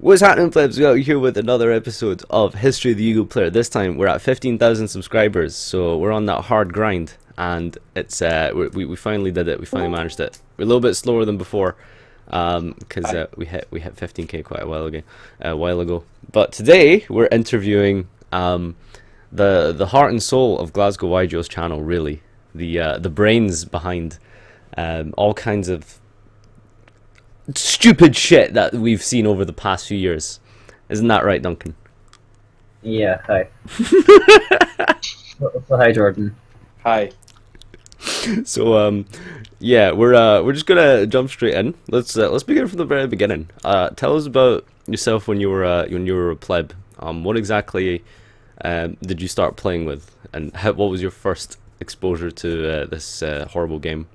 What's happening, plebs? We are here with another episode of History of the YGO Player. This time we're at 15,000 subscribers, so we're on that hard grind, and it's we finally did it. We finally managed it. We're a little bit slower than before, because we hit 15k quite a while ago. But today we're interviewing the heart and soul of Glasgow YGO's channel. Really, the brains behind all kinds of stupid shit that we've seen over the past few years. Isn't that right, Duncan? Yeah, hi. Hi, Jordan. Hi. So yeah, we're just gonna jump straight in. Let's begin from the very beginning. Tell us about yourself when you were a pleb. What exactly did you start playing with, and what was your first exposure to this horrible game?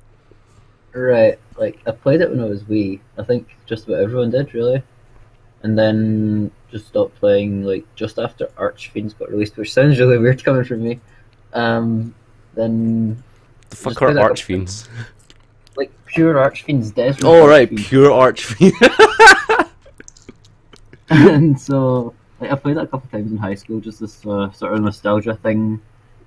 Right, like, I played it when I was wee. I think just about everyone did, really. And then just stopped playing, like, just after Archfiends got released, which sounds really weird coming from me. Then... The fuck are Archfiends? Like, pure Archfiends, desperate Oh, right, Archfiends. pure Archfiends. And so, like, I played that a couple times in high school, just this sort of nostalgia thing.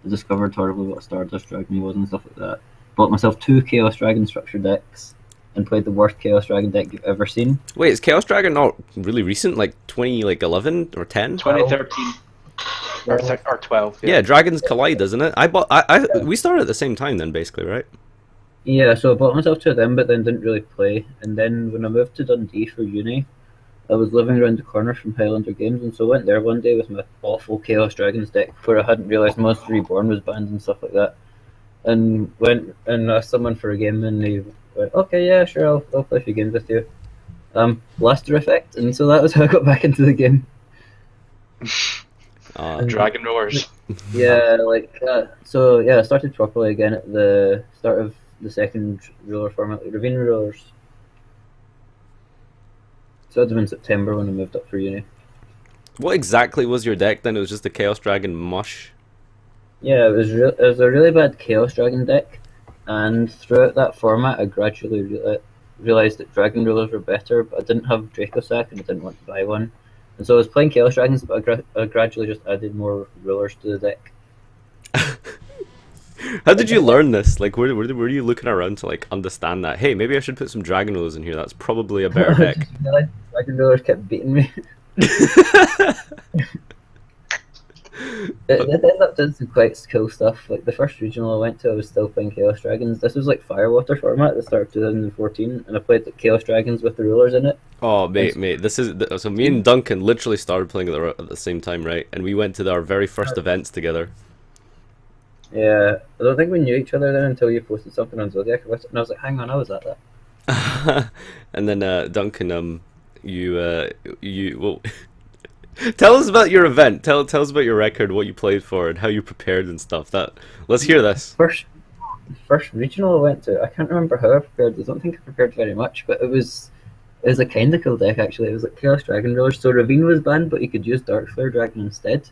I discovered horribly what a Stardust Dragon was and stuff like that. Bought myself 2 Chaos Dragon structure decks and played the worst Chaos Dragon deck you've ever seen. Wait, is Chaos Dragon not really recent? Like 2011 or 10? 2013 or 12. Yeah, Dragons Collide, isn't it? We started at the same time then, basically, right? Yeah, so I bought myself 2 of them, but then didn't really play. And then when I moved to Dundee for uni, I was living around the corner from Highlander Games, and so I went there one day with my awful Chaos Dragons deck, where I hadn't realised Monster Reborn was banned and stuff like that. And went and asked someone for a game, and they went, okay, yeah, sure, I'll play a few games with you. Blaster effect, and so that was how I got back into the game. Dragon Rollers. Yeah, so yeah, I started properly again at the start of the second ruler format, like Ravine Rulers. So that was in September when I moved up for uni. What exactly was your deck then? It was just a Chaos Dragon mush? Yeah, it was a really bad Chaos Dragon deck, and throughout that format I gradually realised that Dragon Rulers were better, but I didn't have Dracosack and I didn't want to buy one. And so I was playing Chaos Dragons, but I gradually just added more rulers to the deck. How did you learn this? Like, were you looking around to like understand that? Hey, maybe I should put some Dragon Rulers in here. That's probably a better deck. Dragon Rulers kept beating me. It ended up doing some quite cool stuff. Like the first regional I went to, I was still playing Chaos Dragons. This was like Firewater format at the start of 2014, and I played the Chaos Dragons with the rulers in it. Oh, mate, this is so. Me and Duncan literally started playing at the same time, right? And we went to our very first events together. Yeah, I don't think we knew each other then until you posted something on Zodiac about it, and I was like, hang on, I was at that. And then Duncan, well. Tell us about your event. Tell us about your record, what you played for, and how you prepared and stuff. Let's hear this. First regional I went to, I can't remember how I prepared. I don't think I prepared very much, but it was a kind of cool deck actually. It was like Chaos Dragon Rulers. So Ravine was banned, but you could use Darkflare Dragon instead.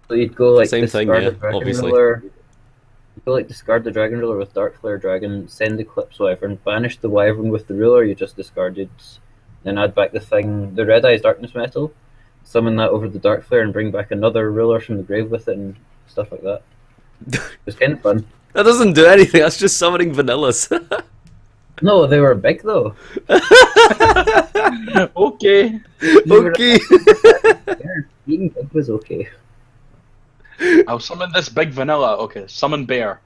So you'd go like Same thing, yeah, obviously. Ruler, you'd go like discard the Dragon Ruler with Darkflare Dragon, send Eclipse Wyvern, banish the Wyvern with the ruler you just discarded, then add back the Red Eyes Darkness Metal. Summon that over the Darkflare and bring back another ruler from the grave with it and stuff like that. It was kind of fun. That doesn't do anything. That's just summoning vanillas. No, they were big though. Okay. Okay. Being big was okay. I'll summon this big vanilla. Okay, summon bear.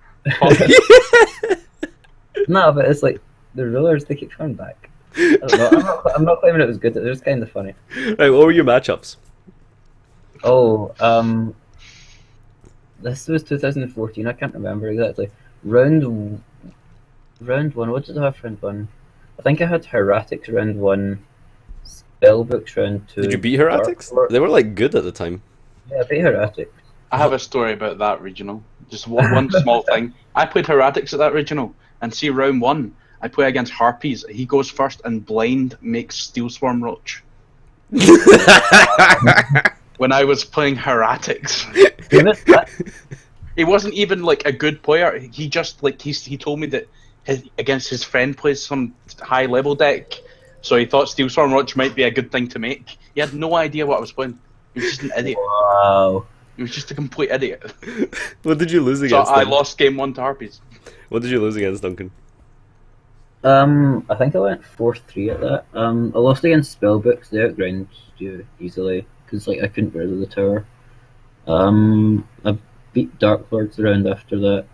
No, but it's like the rulers, they keep coming back. I don't know. I'm not claiming it was good. It was kind of funny. Right, what were your matchups? Oh, this was 2014. I can't remember exactly. Round 1. What did I have for round 1? I think I had Heretics round 1, Spellbooks round 2. Did you beat Heretics? They were like good at the time. Yeah, I beat Heretics. I have a story about that regional. Just one small thing. I played Heretics at that regional, and see round 1. I play against Harpies. He goes first and blind makes Steel Swarm Roach. When I was playing Heretics. He wasn't even like a good player. He just like he told me that against his friend plays some high level deck, So he thought Steel Storm Watch might be a good thing to make. He had no idea what I was playing. He was just an idiot. Wow. He was just a complete idiot. What did you lose So against? I then? lost game 1 to Harpies. What did you lose against, Duncan? I think I went 4-3 at that. I lost against Spellbooks. They outground you easily because like I couldn't get rid of the tower. I beat Dark Lords around after that.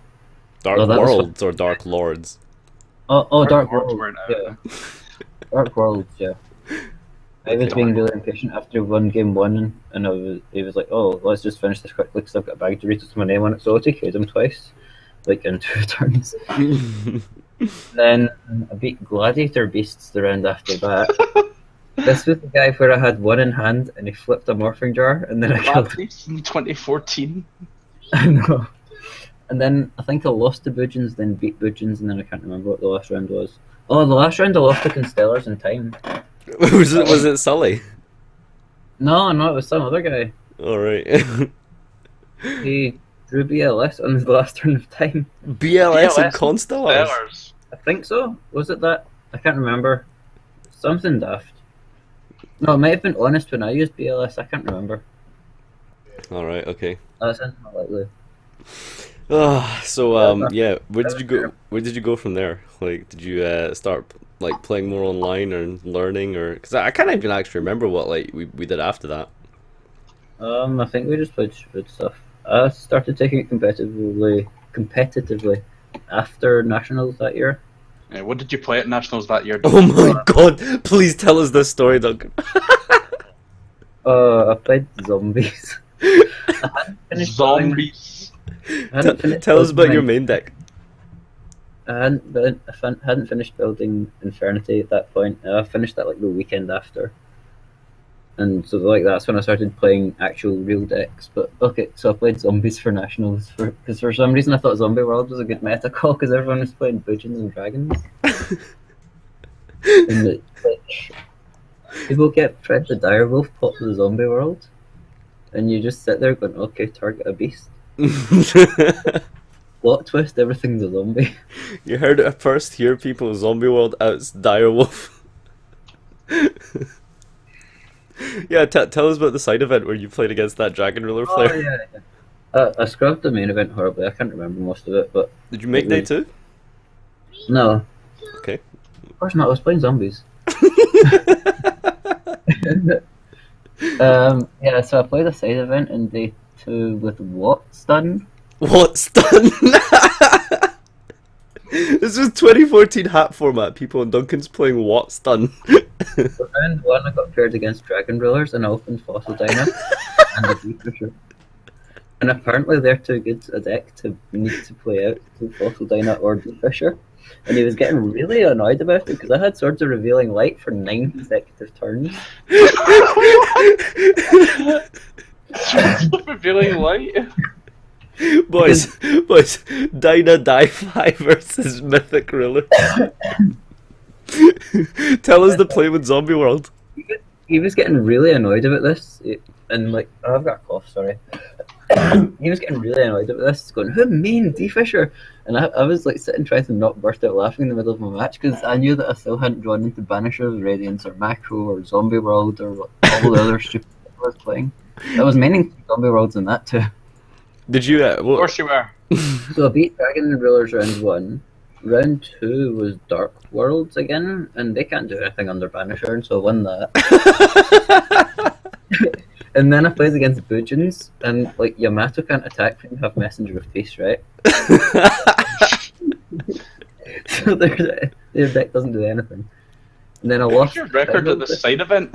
Dark Oh, that was Worlds or Dark Lords? Oh, Dark Lords Worlds. weren't out. Yeah. Dark Worlds. Yeah. I was being really impatient after game 1, and he was like, "Oh, let's just finish this quickly because I've got a bag to read with my name on it." So I TK'd him twice, like in 2 turns. Then I beat Gladiator Beasts the round after that. This was the guy where I had 1 in hand and he flipped a morphing jar and then I killed him. Gladiators in 2014. I know. And then I think I lost to Boojins, then beat Boojins, and then I can't remember what the last round was. Oh, the last round I lost to Constellars in time. Was it Sully? No, it was some other guy. Alright. He drew BLS on his last turn of time. BLS and BLS Constellars? Stellars. I think so. Was it that? I can't remember. Something daft. No, it might have been Honest when I used BLS. I can't remember. Alright, okay. That sounds more likely. So yeah, where did you go? Where did you go from there? Like, did you start like playing more online or learning, or because I can't even actually remember what like we did after that. I think we just played stupid stuff. I started taking it competitively after nationals that year. What did you play at Nationals that year? Oh my god! Please tell us this story, Duncan. I played zombies. I hadn't finished Zombies. Tell us about your main deck. I hadn't finished building Infernity at that point. I finished that like the weekend after, and so like that's when I started playing actual real decks. But okay, so I played zombies for nationals because for some reason I thought Zombie World was a good meta call because everyone was playing Boojins and Dragons. And like, people get fed the Direwolf pot to the Zombie World, and you just sit there going, okay, target a beast. Plot twist, everything's a zombie. You heard it first here, people. Zombie World outs Direwolf. Yeah, tell us about the side event where you played against that Dragon Ruler player. Oh, yeah. I scrubbed the main event horribly. I can't remember most of it, but Did you make day 2? no. Okay. Of course not. I was playing zombies. Yeah, so I played a side event in day 2 with what stun? What stun? This was 2014 hat format, people, and Duncan's playing what stun? For round 1, I got paired against Dragon Rulers and I opened Fossil Dino and the Deep. And apparently they're too good a deck to need to play out to Fossil Dino or Deep Fisher. And he was getting really annoyed about it because I had Swords of Revealing Light for 9 consecutive turns. Revealing light. boys, Dinah Die-Fi versus Mythic Ruler. Tell us the play with Zombie World. He was getting really annoyed about this, and like, oh, I've got a cough, sorry. He was getting really annoyed about this, going, who main D-Fisher? And I was like sitting trying to not burst out laughing in the middle of my match because I knew that I still hadn't drawn into Banisher, Radiance, or Macro, or Zombie World, or all the other stupid stuff I was playing. I was maining Zombie Worlds in that too. Did you? Of course you were. So I beat Dragon Rulers round 1. Round 2 was Dark Worlds again, and they can't do anything under Banisher, and so I won that. And then I played against Boojins, and like Yamato can't attack when you have Messenger of Peace, right? So their deck doesn't do anything. And then I What's lost. your record at the side event?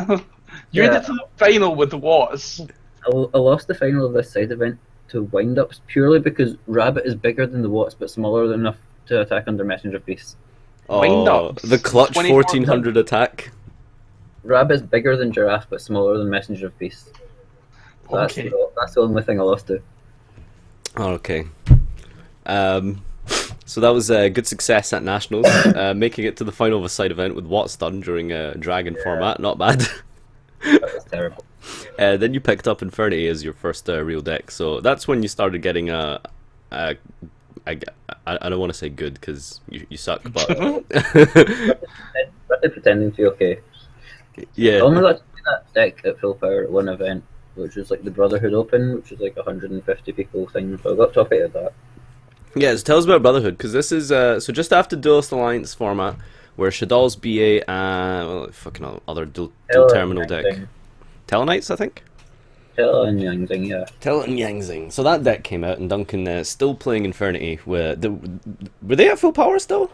You Yeah. made it to the final with Watts. I lost the final of this side event to windups purely because Rabbit is bigger than the Watts but smaller enough to attack under Messenger of Peace. Oh, the clutch 1400 attack. Rabbit is bigger than Giraffe but smaller than Messenger of Peace. That's, Okay. that's the only thing I lost to. Okay. So that was a good success at Nationals, making it to the final of a side event with Watt Stun during a Dragon format. Not bad. That was terrible. Then you picked up Infernity as your first real deck, so that's when you started getting I don't want to say good because you suck, but But they're pretending to be okay. I Yeah. only got to play that deck at full power at one event, which was like the Brotherhood Open, which is like 150 people thing. So I got top 8 of that. Yeah, so tell us about Brotherhood, because this is so just after Duelist Alliance format, where Shadal's BA and well, fucking other dual terminal deck, Telenites, I think. Tell and Yangzing, yeah. Telet and Yangzing. So that deck came out, and Duncan still playing Infernity. Were they at full power still?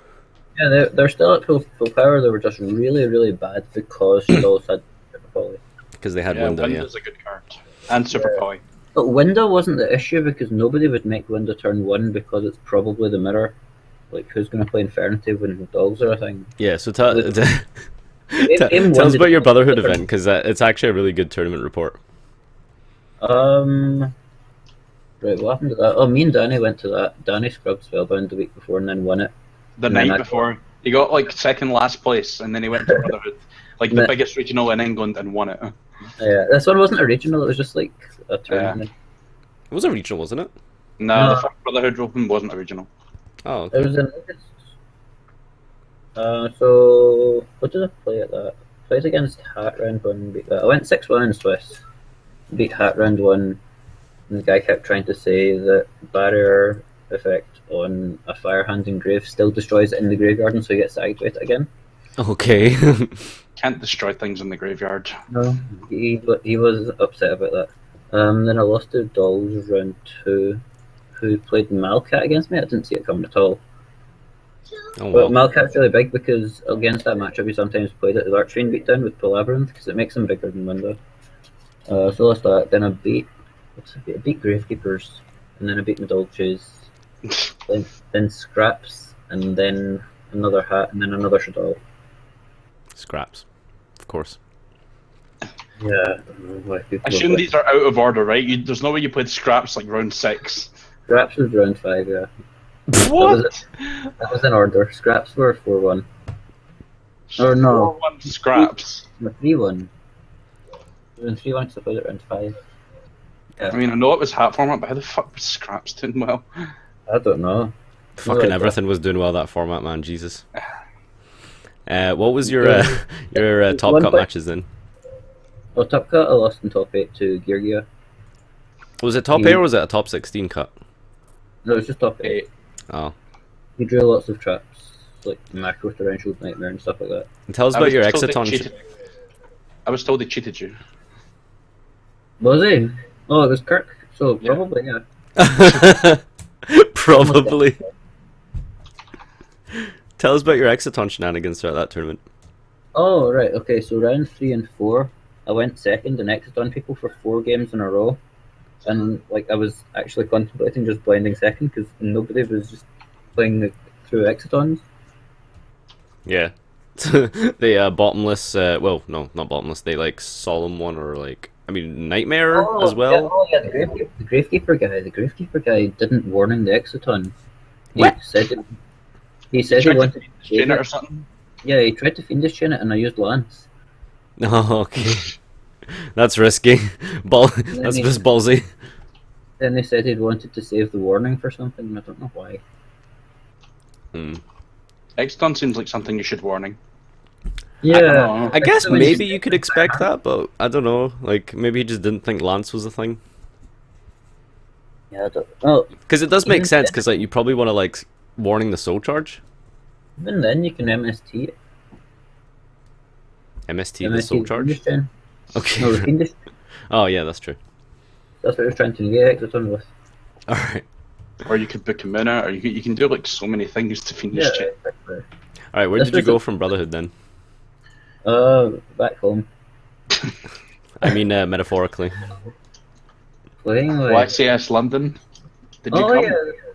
Yeah, they're still at full power. They were just really, really bad because Shadows had Super Poly. Because they had Yeah, Window, Window's a good card. And Super Poly. But Window wasn't the issue because nobody would make Window turn 1 because it's probably the mirror. Like, who's going to play Infernity when dogs are a thing? Yeah, so tell us Game about one your did- Brotherhood event, because it's actually a really good tournament report. Right, what happened to that? Oh, me and Danny went to that. Danny scrubbed Spellbound the week before and then won it. The And then night I- before, he got like second last place, and then he went to Brotherhood, like the Ne- biggest regional in England, and won it. Yeah, this one wasn't a regional, it was just like a tournament. It was a regional, wasn't it? No, No. the first Brotherhood Open wasn't original. Oh, okay. It was in August. So, what did I play at that? Played against Hat round 1, beat that. I went 6-1 in Swiss, beat Hat round 1, and the guy kept trying to say that barrier effect on a fire hand in grave still destroys it in the graveyard, and so he gets sagged with it again. Okay. Can't destroy things in the graveyard. No, he was upset about that. Then I lost to Dolls round 2, who played Malcat against me. I didn't see it coming at all. Oh But well. Malcat's really big because against that matchup he sometimes played it with Archfiend beatdown with Palabyrinth because it makes him bigger than Window. So I lost that. Then I beat Gravekeepers, and then I beat Madolches, then Scraps, and then another Hat, and then another Shadal. Scraps, of course. Yeah, I don't know why people I assume these are out of order, right? There's no way you played Scraps like round 6. Scraps was round 5, yeah. What? That was in order. Scraps were 4-1. Or no. 4-1 Scraps. No, 3-1. It was 3-1 because I played it round 5. I mean, I know it was hat format, but how the fuck was Scraps doing well? I don't know. Fucking everything was doing well that format, man. Jesus. What was your top One cut point- matches then? Well, top cut, I lost in top 8 to Geargia. Was it top 8 or was it a top 16 cut? No, it was just top 8. Oh. He drew lots of traps, like Macro Torrential Nightmare and stuff like that. And tell us I about was your told they Exciton. cheated- I was told they cheated you. Was he? Oh, it was Kirk. So, Yeah. probably, yeah. Probably. Tell us about your Exciton shenanigans throughout that tournament. Oh, right, okay, so round 3 and 4, I went second and exited on people for 4 games in a row. And, like, I was actually contemplating just blinding second because nobody was just playing through Excitons. Yeah. They bottomless. Well, no, not bottomless. They like solemn one or like nightmare as well. Yeah, the Gravekeeper guy. The Gravekeeper guy didn't warning the Exciton. He What? said it, he said he Tried to wanted to chain save it or it. something. Yeah, he tried to Fiendish chain it and I used Lance. Oh, okay. That's risky. That's he- just ballsy. Then they said he'd wanted to save the warning for something and I don't know why. Exton seems like something you should warning. Yeah. I guess when maybe you could expect that, but I don't know. Like maybe he just didn't think Lance was a thing. Yeah, I don't, oh, Because it does make Even sense. then- Because like you probably want to like warning the soul charge. even then you can MST it. MST the soul charge. Fiendish chain. Okay. No, the Fiendish. Oh yeah, that's true. That's what he was trying to negate Exciton with. All right. Or you could book a minute, or you can do like so many things to finish Yeah, it. exactly. All right. Where This did you was go a- from Brotherhood then? Back home. I mean, metaphorically. Playing like... YCS London. Did you Oh come?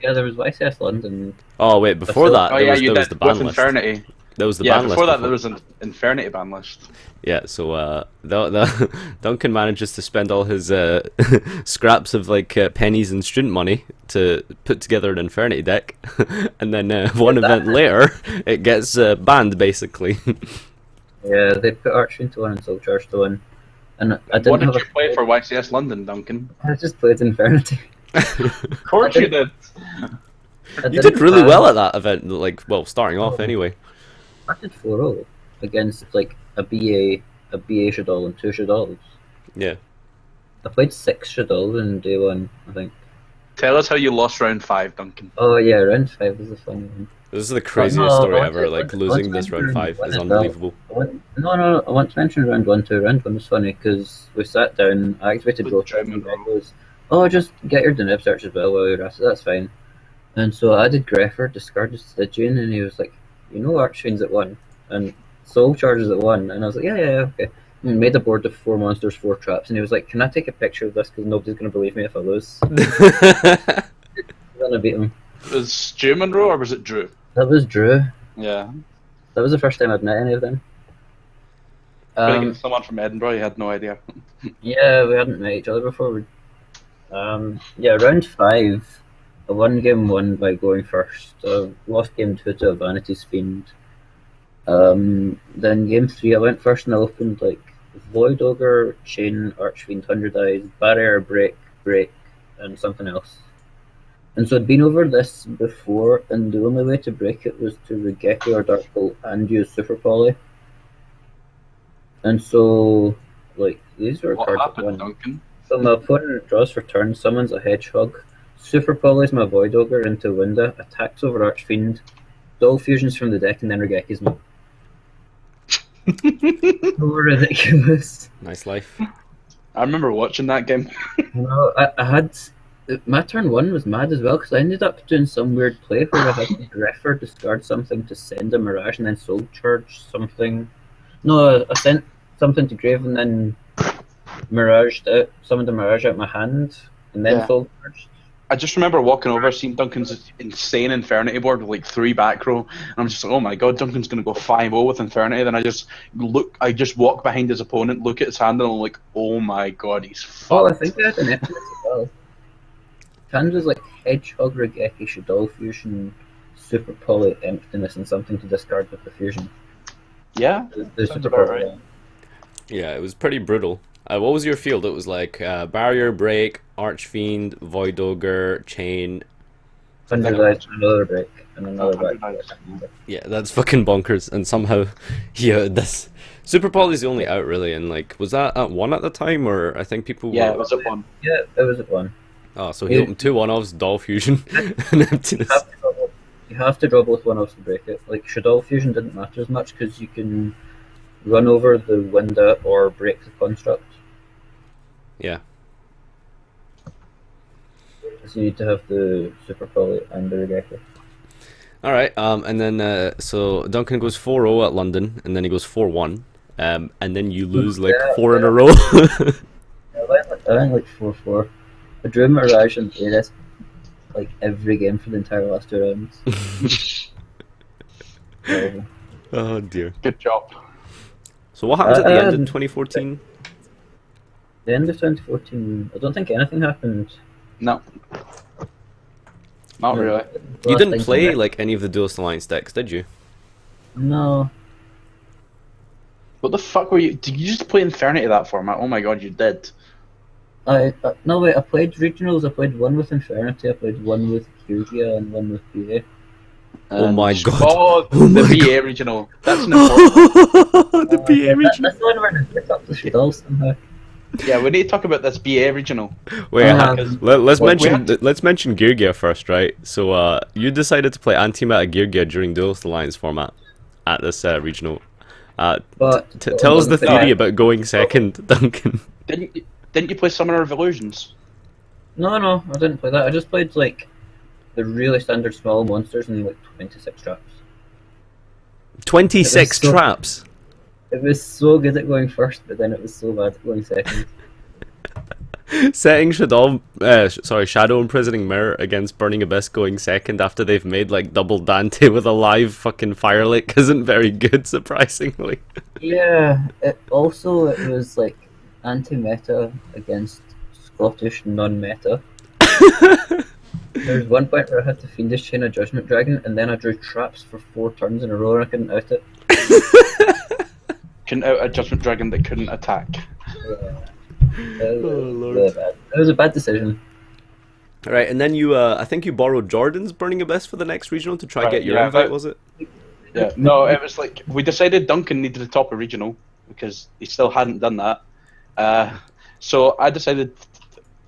yeah, there was YCS London. Oh wait, before still- that Oh there yeah, was, you there was did the ban with list. Infernity. There was the Yeah, ban list. before that there was an Infernity ban list. Yeah, so Duncan manages to spend all his scraps of like pennies and student money to put together an Infernity deck, and then one event later it gets banned basically. Yeah, they put Arch into one and Soul Charge to one. And I What didn't did have you play for YCS London, Duncan? I just played Infernity. Of course you did. You did really well at that event, like well starting off Oh. anyway. I did 4-0 against like a BA, a BA Shadol and 2 Shadols. Yeah. I played 6 Shadols in day 1, I think. Tell us how you lost round 5, Duncan. Oh yeah, round 5 was a funny one. This is the But craziest no, story I want ever. to- Like I want losing to this mention round 5 one is as well. unbelievable. I want to mention round 1 too. Round 1 was funny because we sat down, I activated With both German and roll. goes, oh, just get your Deneb search as well while you're at it, that's fine. And so I did Greffer, discarded Stygian, and he was like, you know Archfiend's at 1, and Soul Charges at 1, and I was like, yeah, okay. And made a board of 4 monsters, 4 traps, and he was like, can I take a picture of this because nobody's going to believe me if I lose. I'm going to beat him. Was Stu Monroe or was it Drew? That was Drew. Yeah. That was the first time I'd met any of them. Playing against someone from Edinburgh, you had no idea. Yeah, we hadn't met each other before. Yeah, round 5, I won game 1 by going first. Lost game 2 to a Vanity's Fiend. Then game 3, I went first and I opened like Void Ogre, Chain, Archfiend, 100 Eyes, Barrier, Break, and something else. And so I'd been over this before, and the only way to break it was to Regeki or Dark Bolt and use Super Poly. And so, like, these were What cards that happened, won. Duncan? So my opponent draws for turn, summons a Hedgehog, Super Polys my Void Ogre into Winda, attacks over Archfiend, Dull Fusions from the deck, and then Regeki's me. So ridiculous. Nice life. I remember watching that game. I had... My turn 1 was mad as well, because I ended up doing some weird play where I had to Greffer, discard something to send a Mirage, and then Soul Charge something. No, I sent something to Grave and then summoned a Mirage out my hand, and then Yeah. Soul Charged. I just remember walking over, seeing Duncan's insane Infernity board with like 3 back row, and I'm just like, oh my god, Duncan's gonna go 5-0 with Infernity. Then I just walk behind his opponent, look at his hand, and I'm like, oh my god, he's fucked. Oh, I think I had an Emptiness as well. Hand was like Hedgehog, Regeki, Shadow Fusion, Super Poly, Emptiness, and something to discard with the fusion. Yeah, The sounds Super about Poly, right. Yeah, it was pretty brutal. What was your field? It was like Barrier, Break, Archfiend, Void Ogre, Chain. 100 Eyes, another break, and another 100 back. Eyes. Yeah, that's fucking bonkers. And somehow, yeah, this Super Poly's the only out really. And like, was that at 1 at the time, or I think people? Yeah, were... it was at 1. Yeah, it was at 1. Oh, so he opened 2 1-offs, Doll Fusion, and Emptiness. You have to draw both 1-offs to break it. Like, Shadow Fusion didn't matter as much because you can run over the Winda or break the construct. Yeah. So you need to have the Super Poly and the Regeki. All right. And then so Duncan goes 4-0 at London, and then he goes 4-1. And then you lose like 4 in a row. I went like 4-4. I drew Mirage and Ares like every game for the entire last 2 rounds. Horrible. Oh dear. Good job. So what happened at the end in Um, 2014? The end of 2014, I don't think anything happened. No. Not really. You Last didn't thing play from it. like any of the Duelist Alliance decks, did you? No. What the fuck were you? Did you just play Infernity that format? Oh my god, you did. No wait, I played regionals. I played 1 with Infernity, I played 1 with Kyrgia and 1 with PA. Oh my god. Oh, Oh the my BA regional. That's an important. The BA region. That's the one where they pick up the Shadows somehow. Yeah, we need to talk about this BA regional. Wait, Um, let's we mention had to- let's mention Geargia first, right? So you decided to play anti-meta Geargia during Duelist Alliance format at this regional. But Tell us the theory about going second, Duncan. Didn't you play Summoner of Illusions? No, I didn't play that. I just played like the really standard small monsters and like 26 traps. 26 so- traps. It was so good at going first, but then it was so bad at going second. Setting Shadow Imprisoning Mirror against Burning Abyss going second after they've made like double Dante with a live fucking Fire Lake isn't very good, surprisingly. Yeah, it was like anti-meta against Scottish non-meta. There was one point where I had to Fiendish Chain a Judgment Dragon, and then I drew traps for 4 turns in a row and I couldn't out it. Couldn't out a Judgment Dragon that couldn't attack. It was Lord. really bad. It was a bad decision. Right, and then you, I think you borrowed Jordan's Burning Abyss for the next regional to try Right, get your yeah, invite, but- was it? Yeah, no, it was like we decided Duncan needed to top a regional, because he still hadn't done that. So I decided.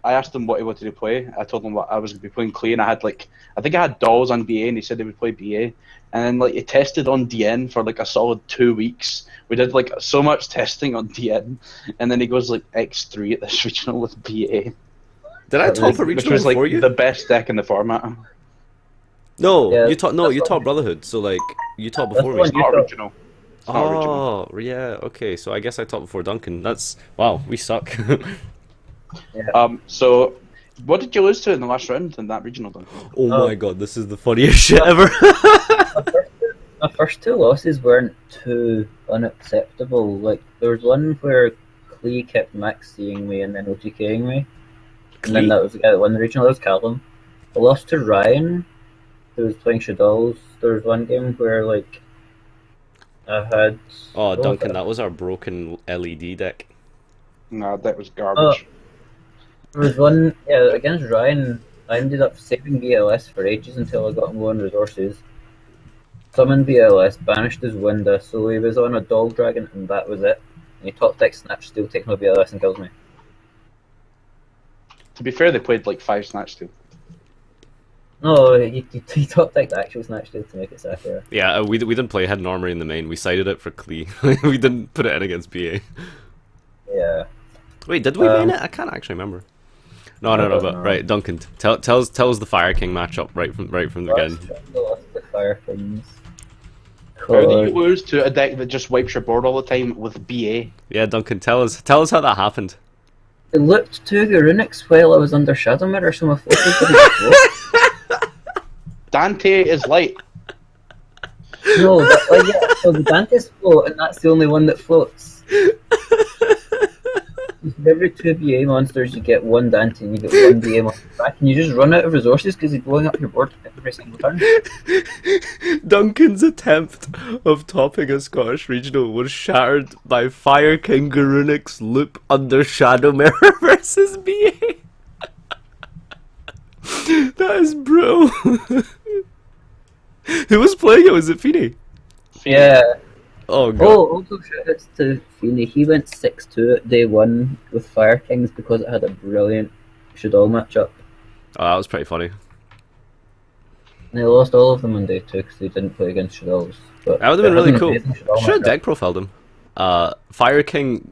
I asked him what he wanted to play. I told him what I was going to be playing Clay, and I think I had dolls on BA, and he said he would play BA. And then like he tested on DN for like a solid 2 weeks. We did like so much testing on DN, and then he goes like X3 at this regional with BA. Did I top a Which regional was like before you? the best deck in the format. No, Yeah, you taught that's taught Brotherhood, so like you taught That's before the me. one It's not thought- original. It's not original. Oh, yeah, okay, so I guess I taught before Duncan. That's wow, we suck. So what did you lose to in the last round in that regional, Duncan? Oh Oh. my god, this is the funniest shit ever. My first 2 losses weren't too unacceptable. Like there was one where Klee kept maxing me and then OTKing me, and then Klee? that was the guy that won the regional. That was Callum. I lost to Ryan, who was playing Shadows. There was one game where like I had. Oh, what was Duncan, it? that was our broken LED deck. Nah, that was garbage. There was one, yeah, against Ryan. I ended up saving BLS for ages until I got him low on resources. Summoned BLS, banished his Winda, so he was on a Dog Dragon, and that was it. And he top deck Snatch Steel, takes no BLS, and kills me. To be fair, they played like 5 Snatch Steel. No, he top decked actual Snatch Steel to make it Sakura. Yeah, we didn't play Hidden Armory in the main. We sided it for Klee. We didn't put it in against BA. Yeah. Wait, did we main it? I can't actually remember. No, I no, don't but know. right, Duncan, tell us the Fire King matchup right from the beginning. Lost the Fire Kings. How do you lose to a deck that just wipes your board all the time with BA? Yeah, Duncan, tell us how that happened. It looked 2 Garunics while I was under Shadow Mirror, so my focus didn't float. Dante is light. No, yeah, so the Dante's float, and that's the only one that floats. For every 2 BA monsters, you get 1 Dante, and you get 1 BA monster back, and you just run out of resources because he's blowing up your board every single turn. Duncan's attempt of topping a Scottish regional was shattered by Fire King Garunic's loop under Shadow Mirror versus BA. That is brutal. Who was playing it? Was it Feeney? Yeah. Oh god. Oh, also shoutouts to Feeney. He went 6-2 at day 1 with Fire Kings because it had a brilliant Shadow matchup. Oh, that was pretty funny. And they lost all of them on day 2 because they didn't play against Shadows. But That would have been it had really an cool. amazing Shadow Should have matchup. deck profiled him. Fire King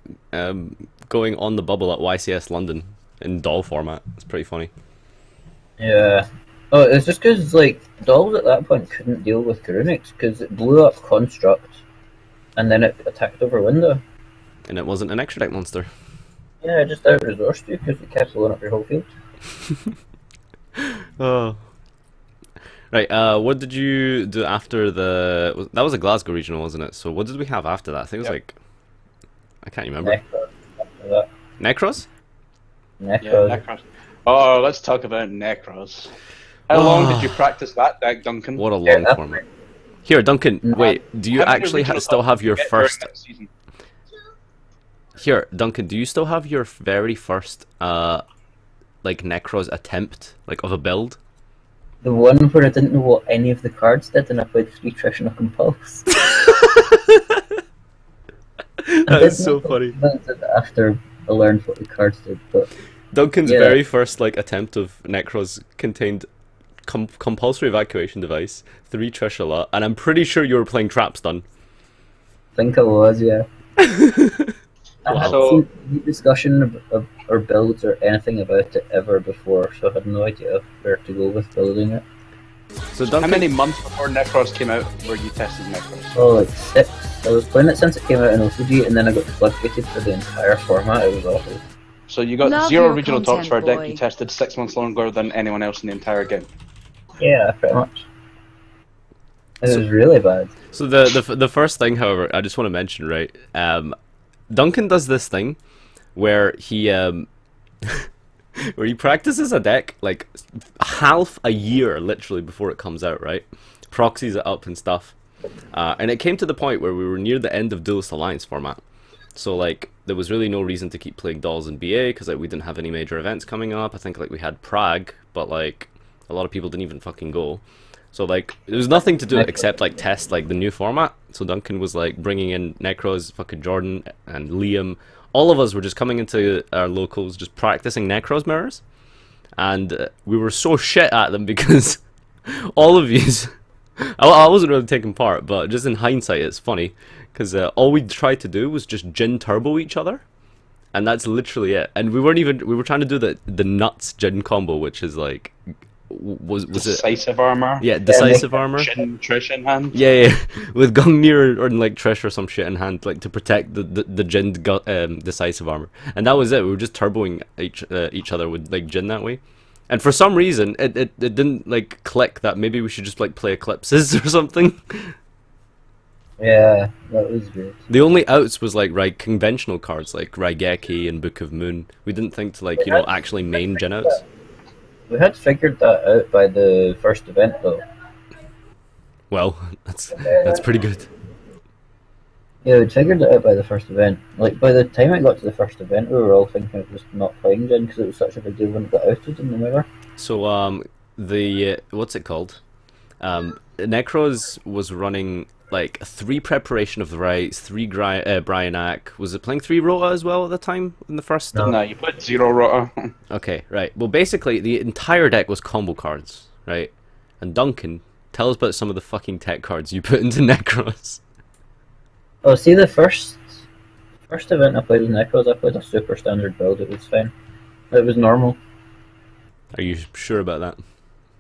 going on the bubble at YCS London in doll format. It's pretty funny. Yeah. Oh, it's just because like Dolls at that point couldn't deal with Garunix because it blew up Construct, and then it attacked over Window. And it wasn't an extra deck monster. Yeah, just out resourced you because it kept blowing up your whole field. Oh. Right, what did you do after that was a Glasgow regional, wasn't it? So what did we have after that? I think it was Yep. like I can't remember. Necros after that. Necros? Necros. Yeah, Necros. Oh, let's talk about Necros. How long did you practice that deck, Duncan? What a Yeah, long that's format. Here, Duncan, wait, do you How many actually original still tops have did you your get during first that season? Here, Duncan, do you still have your very first like Necros attempt, like of a build? The one where I didn't know what any of the cards did, and I played 3 Traditional Compulse. That is so funny. After I learned what the cards did, but Duncan's Yeah. very first like attempt of Necros contained compulsory evacuation device, 3 Trishula, and I'm pretty sure you were playing Trap Stun. I think I was, yeah. I Wow. hadn't So- seen any discussion of or builds or anything about it ever before, so I had no idea where to go with building it. So How Duncan, many months before Necros came out were you testing Necros? Oh, like 6. I was playing it since it came out in OCG, and then I got floodgated for the entire format. It was awful. So you got Love 0 your regional tops for a content, deck you boy. tested 6 months longer than anyone else in the entire game. Yeah, pretty much. It So- was really bad. so the first thing, however, I just want to mention, right? Duncan does this thing where he where he practices a deck like half a year literally before it comes out, right? Proxies it up and stuff. And it came to the point where we were near the end of Duelist Alliance format. So like there was really no reason to keep playing Dolls in BA because like we didn't have any major events coming up. I think like we had Prague, but like a lot of people didn't even fucking go. So like there was nothing to do except like test like the new format. So Duncan was like bringing in Necros, fucking Jordan and Liam. All of us were just coming into our locals, just practicing Necros mirrors, and we were so shit at them because all of yous. I wasn't really taking part, but just in hindsight, it's funny because all we tried to do was just Jin turbo each other, and that's literally it. And we were trying to do the nuts Jin combo, which is like was it Decisive armor. yeah, decisive armor. Jin Trish in hand. Yeah, with Gungnir or like Trish or some shit in hand, like to protect the Jin decisive armor, and that was it. We were just turboing each other with like Jin that way, and for some reason it didn't like click that maybe we should just like play Eclipses or something. Yeah, that was good. The only outs was like conventional cards like Raigeki and Book of Moon. We didn't think to like actually main Jin outs. We had figured that out by the first event, though. Well, that's pretty good. Yeah, we figured it out by the first event. Like, by the time I got to the first event, we were all thinking of just not playing Jin because it was such a big deal when it got outed in the mirror. So, the what's it called? Necros was running like 3 preparation of the rights, 3 Bryanak. Was it playing 3 Rota as well at the time in the first? No, you put 0 Rota. Okay, right. Well, basically, the entire deck was combo cards, right? And Duncan, tell us about some of the fucking tech cards you put into Necros. Oh, see, the first event I played with Necros, I played a super standard build. It was fine. It was normal. Are you sure about that?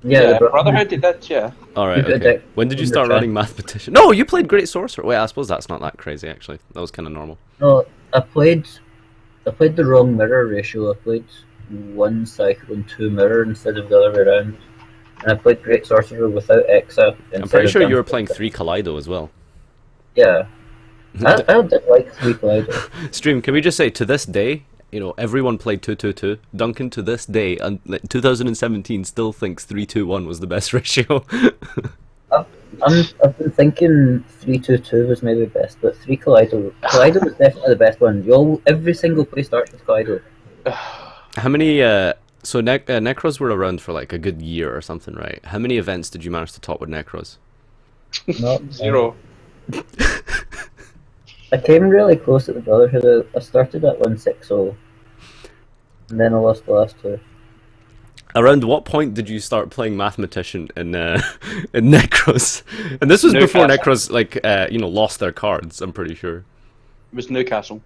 Yeah, Brotherhood did that, yeah. Alright, You put okay. deck When did you under start check. running Mathematician? No, you played Great Sorcerer. Wait, I suppose that's not that crazy, actually. That was kind of normal. No, I played the wrong mirror ratio. I played 1 cycle and 2 mirror instead of the other way around. And I played Great Sorcerer without Exa. I'm pretty sure you were playing 3 Kaleido as well. Yeah. I did like 3 Kaleido. Stream, can we just say, to this day, everyone played 2-2-2. Duncan, to this day, 2017, still thinks 3-2-1 was the best ratio. I've been thinking 3-2-2 was maybe best, but 3 Kaleido was definitely the best one. Every single play starts with Kaleido. How many, so Necros were around for like a good year or something, right? How many events did you manage to top with Necros? Not 0. I came really close at the Brotherhood. I started at 1-6-0, and then I lost the last 2. Around what point did you start playing Mathematician in in Necros? And this was before Necros lost their cards. I'm pretty sure. It was Newcastle.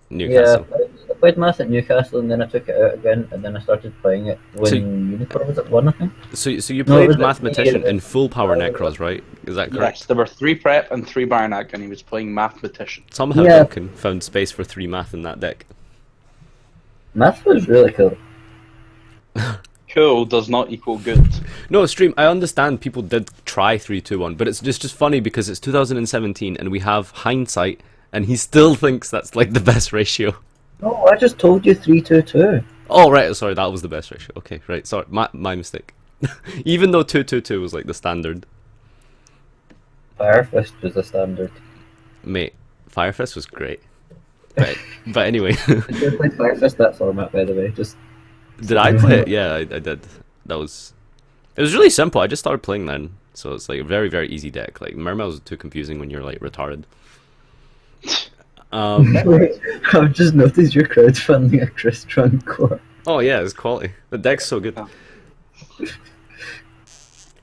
Newcastle. Yeah, I played Math at Newcastle, and then I took it out again, and then I started playing it when Unicorn was at 1, I think. So you No, it played was Mathematician at- in full power Necros, right? Is that correct? Yes, there were 3 prep and 3 Barnack, and he was playing Mathematician. Somehow Yeah. Duncan found space for 3 math in that deck. Math was really cool. Cool does not equal good. No, Stream, I understand people did try 3-2-1, but it's just funny because it's 2017 and we have hindsight, and he still thinks that's like the best ratio. No, I just told you 3-2-2. Oh, right, sorry, that was the best ratio. Okay, right, sorry, my mistake. Even though 2-2-2 was like the standard. Firefist was the standard. Mate, Firefist was great. But anyway. Did you play Firefist that format, by the way? Just Did I play it? Yeah, I did. It was really simple. I just started playing then, so it's like a very, very easy deck. Like Mermail was too confusing when you're like retarded. I've just noticed you're crowdfunding a Crystron core. Oh yeah, it's quality. The deck's so good.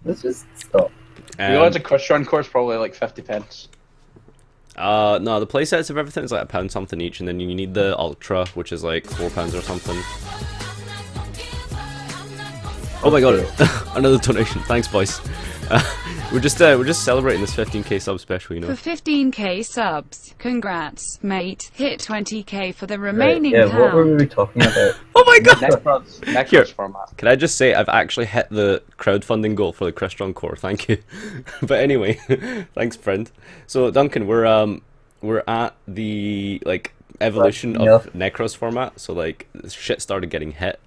Let's just stop. The odds of Crystron course probably like 50 pence. No, the playsets of everything is like £1 something each, and then you need the Ultra, which is like £4 or something. Oh my god, another donation. Thanks, boys. We're just celebrating this 15k sub special, you know. For 15k subs, congrats, mate. Hit 20k for the remaining Yeah, what were pound. we talking about? Oh my god! Necros Here. format. Can I just say I've actually hit the crowdfunding goal for the Crystron core? Thank you. But anyway, thanks, friend. So Duncan, we're at the like evolution of Necros format. So like shit started getting hit.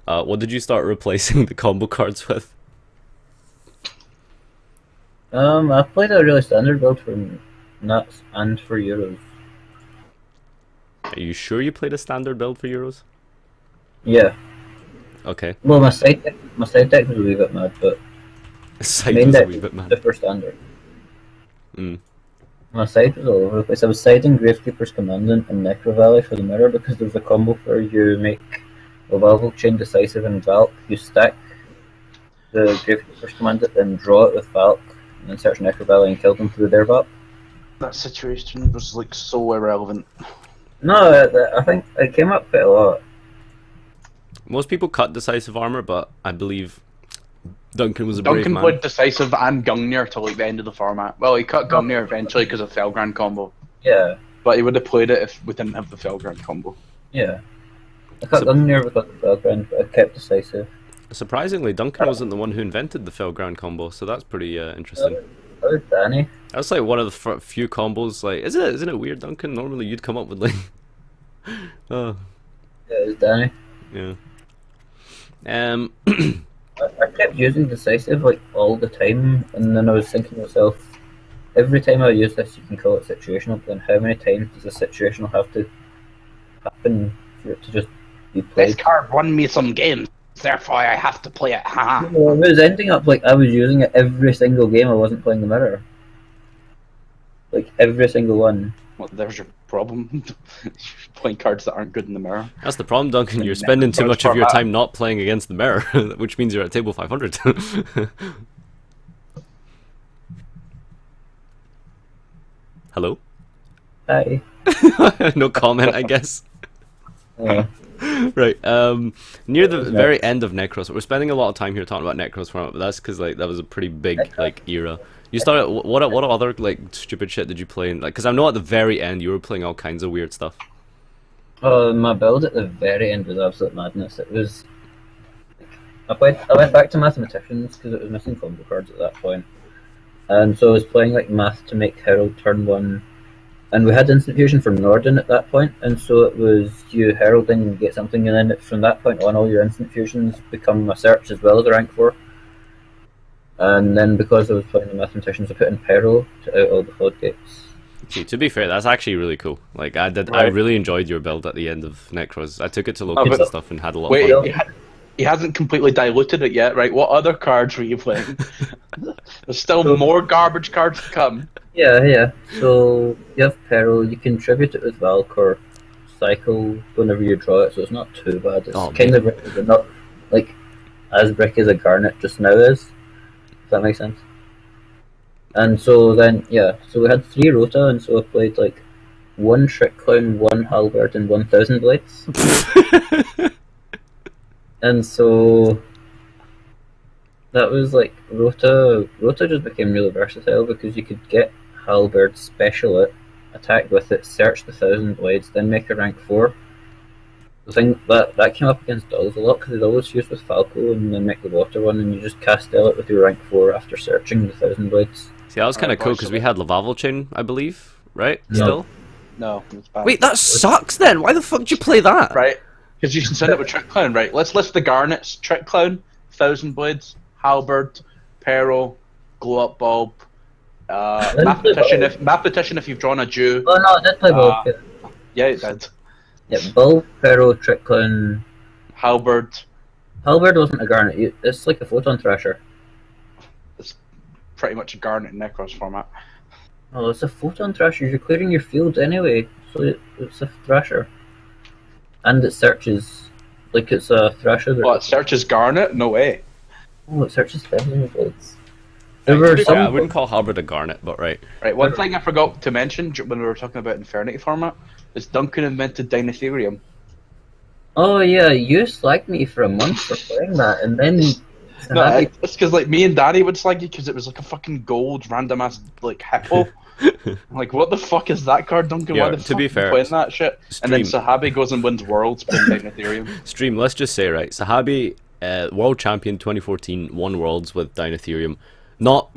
What did you start replacing the combo cards with? I played a really standard build for Nuts and for Euros. Are you sure you played a standard build for Euros? Yeah. Okay. Well, my side deck was a wee bit mad, but Side main was a deck wee bit was mad. super standard. Mm. My side was all over the place. I was siding Gravekeeper's Commandant and Necro Valley for the mirror because there's a combo where you make a Valval Chain Decisive and Valk. You stack the Gravekeeper's Commandant, then draw it with Valk, and then search Necro Valley and kill them through their Valk. That situation was like so irrelevant. No, I think it came up quite a lot. Most people cut decisive armor, but I believe Duncan was a brave Duncan man. played decisive and Gungnir till like the end of the format. Well, he cut Gungnir eventually because of Felgrand combo, Yeah, but he would have played it if we didn't have the Felgrand combo. yeah. I cut So- Gungnir because of Felgrand, but I kept Decisive. Surprisingly, Duncan wasn't the one who invented the Felground combo, so that's pretty interesting. That was Danny. That's like one of the few combos. Like, isn't it weird, Duncan? Normally, you'd come up with like, oh Yeah, it was Danny. yeah. I kept using Decisive like all the time, and then I was thinking to myself, every time I use this, you can call it situational, but then how many times does a situational have to happen for it to just be This played? card won me some games, therefore I have to play it. Haha. Well, it was ending up like I was using it every single game I wasn't playing the mirror. Like every single one. Well, there's your problem. Playing cards that aren't good in the mirror. That's the problem, Duncan. You're Never spending too goes much of your format. time not playing against the mirror, which means you're at table 500. Hello? Hi. No comment, I guess. Uh, Right. Near the very end of Necros, we're spending a lot of time here talking about Necros format, but that's because like that was a pretty big like era. You started. What other like stupid shit did you play in? Like, because I know at the very end you were playing all kinds of weird stuff. my build at the very end was absolute madness. It was. I went back to mathematicians because it was missing combo cards at that point, and so I was playing like math to make Herald turn one, and we had instant fusion from Norden at that point, and so it was you heralding and get something, and then from that point on, all your instant fusions become a search as well as a rank 4. And then because I was playing the mathematicians, I put in Peril to out all the floodgates. See, to be fair, that's actually really cool. Like I did, I Right. really enjoyed your build at the end of Necros. I took it to Oh, locates but- and stuff and had a lot Wait, of fun. he hasn't completely diluted it yet, right? What other cards were you playing? There's still more garbage cards to come. Yeah. So you have Peril, you can tribute it with Valk or cycle whenever you draw it, so it's not too bad. It's Oh, kind of bricky, but not like as bricky as a Garnet just now is. If that makes sense. And so then, so we had 3 Rota, and so I played like 1 Trick Clown, 1 Halberd, and 1,000 Blades. And so that was like Rota just became really versatile because you could get Halberd, special it, attack with it, search the 1,000 Blades, then make a rank 4. The thing that came up against Dolls a lot because they'd always use with Falco and then make the water one, and you just cast it with your rank 4 after searching the 1,000 Blades. See, that was kind of Alright, cool boys, because so- we had Lavavel Chain, I believe, right? No. Still. No, it's bad. Wait, that sucks. Then why the fuck did you play that? Right? Because you can send it with Trick Clown, right? Let's list the Garnets. Trick Clown, 1,000 Blades, Halberd, Peril, Glow Up Bulb, Mathematician if you've drawn a Jew. Oh no, I did play Bulb. Yeah, it did. Yeah, Bulb, Peril, Trick Clown. Halberd, Halberd wasn't a Garnet, it's like a Photon Thrasher. pretty much a Garnet in Necros format. Oh, it's a Photon Thrasher, you're clearing your field anyway, so it's a Thrasher. And it searches, like it's a Thrasher that... Well, it searches Garnet? No way. Oh, it searches 1,000 Blades. There were some... I wouldn't call Halberd a Garnet, but right. Right, one thing I forgot to mention when we were talking about Infernity format is Duncan invented Dinotherium. Oh yeah, you slagged me for a month for playing that, and then... No, it's because like me and Danny would slag you because it was like a fucking gold random ass like hippo. Like what the fuck is that card, Duncan? Yeah, Why the to fuck be are you fair, playing that shit? And then Stream. Sahabi goes and wins Worlds playing Dinotherium. Stream, let's just say, right, Sahabi, world champion 2014, won Worlds with Dinotherium. Not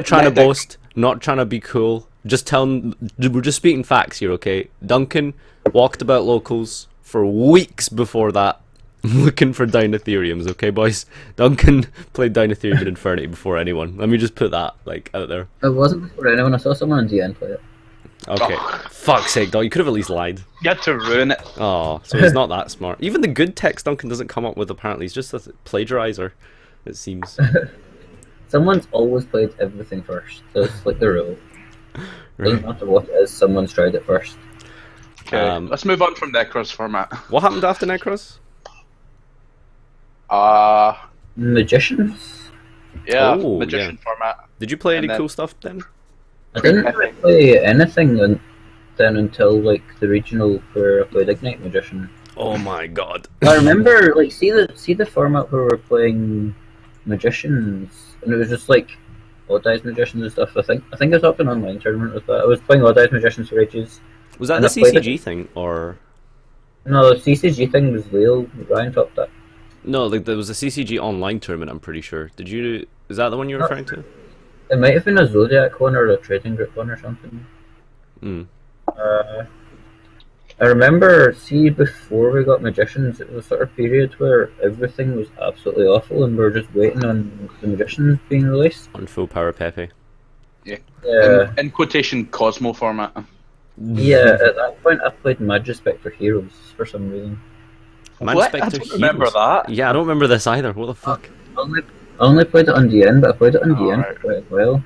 trying to boast, not trying to be cool, just telling, we're just speaking facts here, okay? Duncan walked about locals for weeks before that, looking for Dinotheriums, okay, boys? Duncan played Dinotherium in Infernity before anyone. Let me just put that, like, out there. It wasn't before anyone, I saw someone on DN play it. Okay. Fuck's sake, dog, you could have at least lied. You had to ruin it. Oh, so he's not that smart. Even the good text Duncan doesn't come up with, apparently. He's just a plagiarizer, it seems. Someone's always played everything first. That's like the rule. Doesn't Right. matter what it is, someone's tried it first. Okay, let's move on from Necros format. What happened after Necros? Magicians? Yeah, Oh, Magician format. Did you play any And then- cool stuff then? I didn't really play anything then until like the regional where I played Ignite Magician. Oh my god. I remember like see the format where we're playing magicians, and it was just like odd eyes magicians and stuff. I think I was up in an online tournament with that. I was playing odd eyes magicians for ages. Was that And the I played CCG it- thing, or No, the CCG thing was Leo. Ryan topped that. no? Like there was a CCG online tournament. I'm pretty sure. Did you? Is that the one you're No. referring to? It might have been a Zodiac one or a trading group one or something. Mm. I remember, see, before we got magicians, it was a sort of period where everything was absolutely awful, and we were just waiting on the magicians being released. On full power Pepe. Yeah, In quotation, Cosmo format. yeah. At that point, I played Magispector Heroes for some reason. Man What? Spectre I don't remember Heroes. that. Yeah, I don't remember this either. What the fuck? I only played it on DN, but I played it on DN Alright. for quite a while.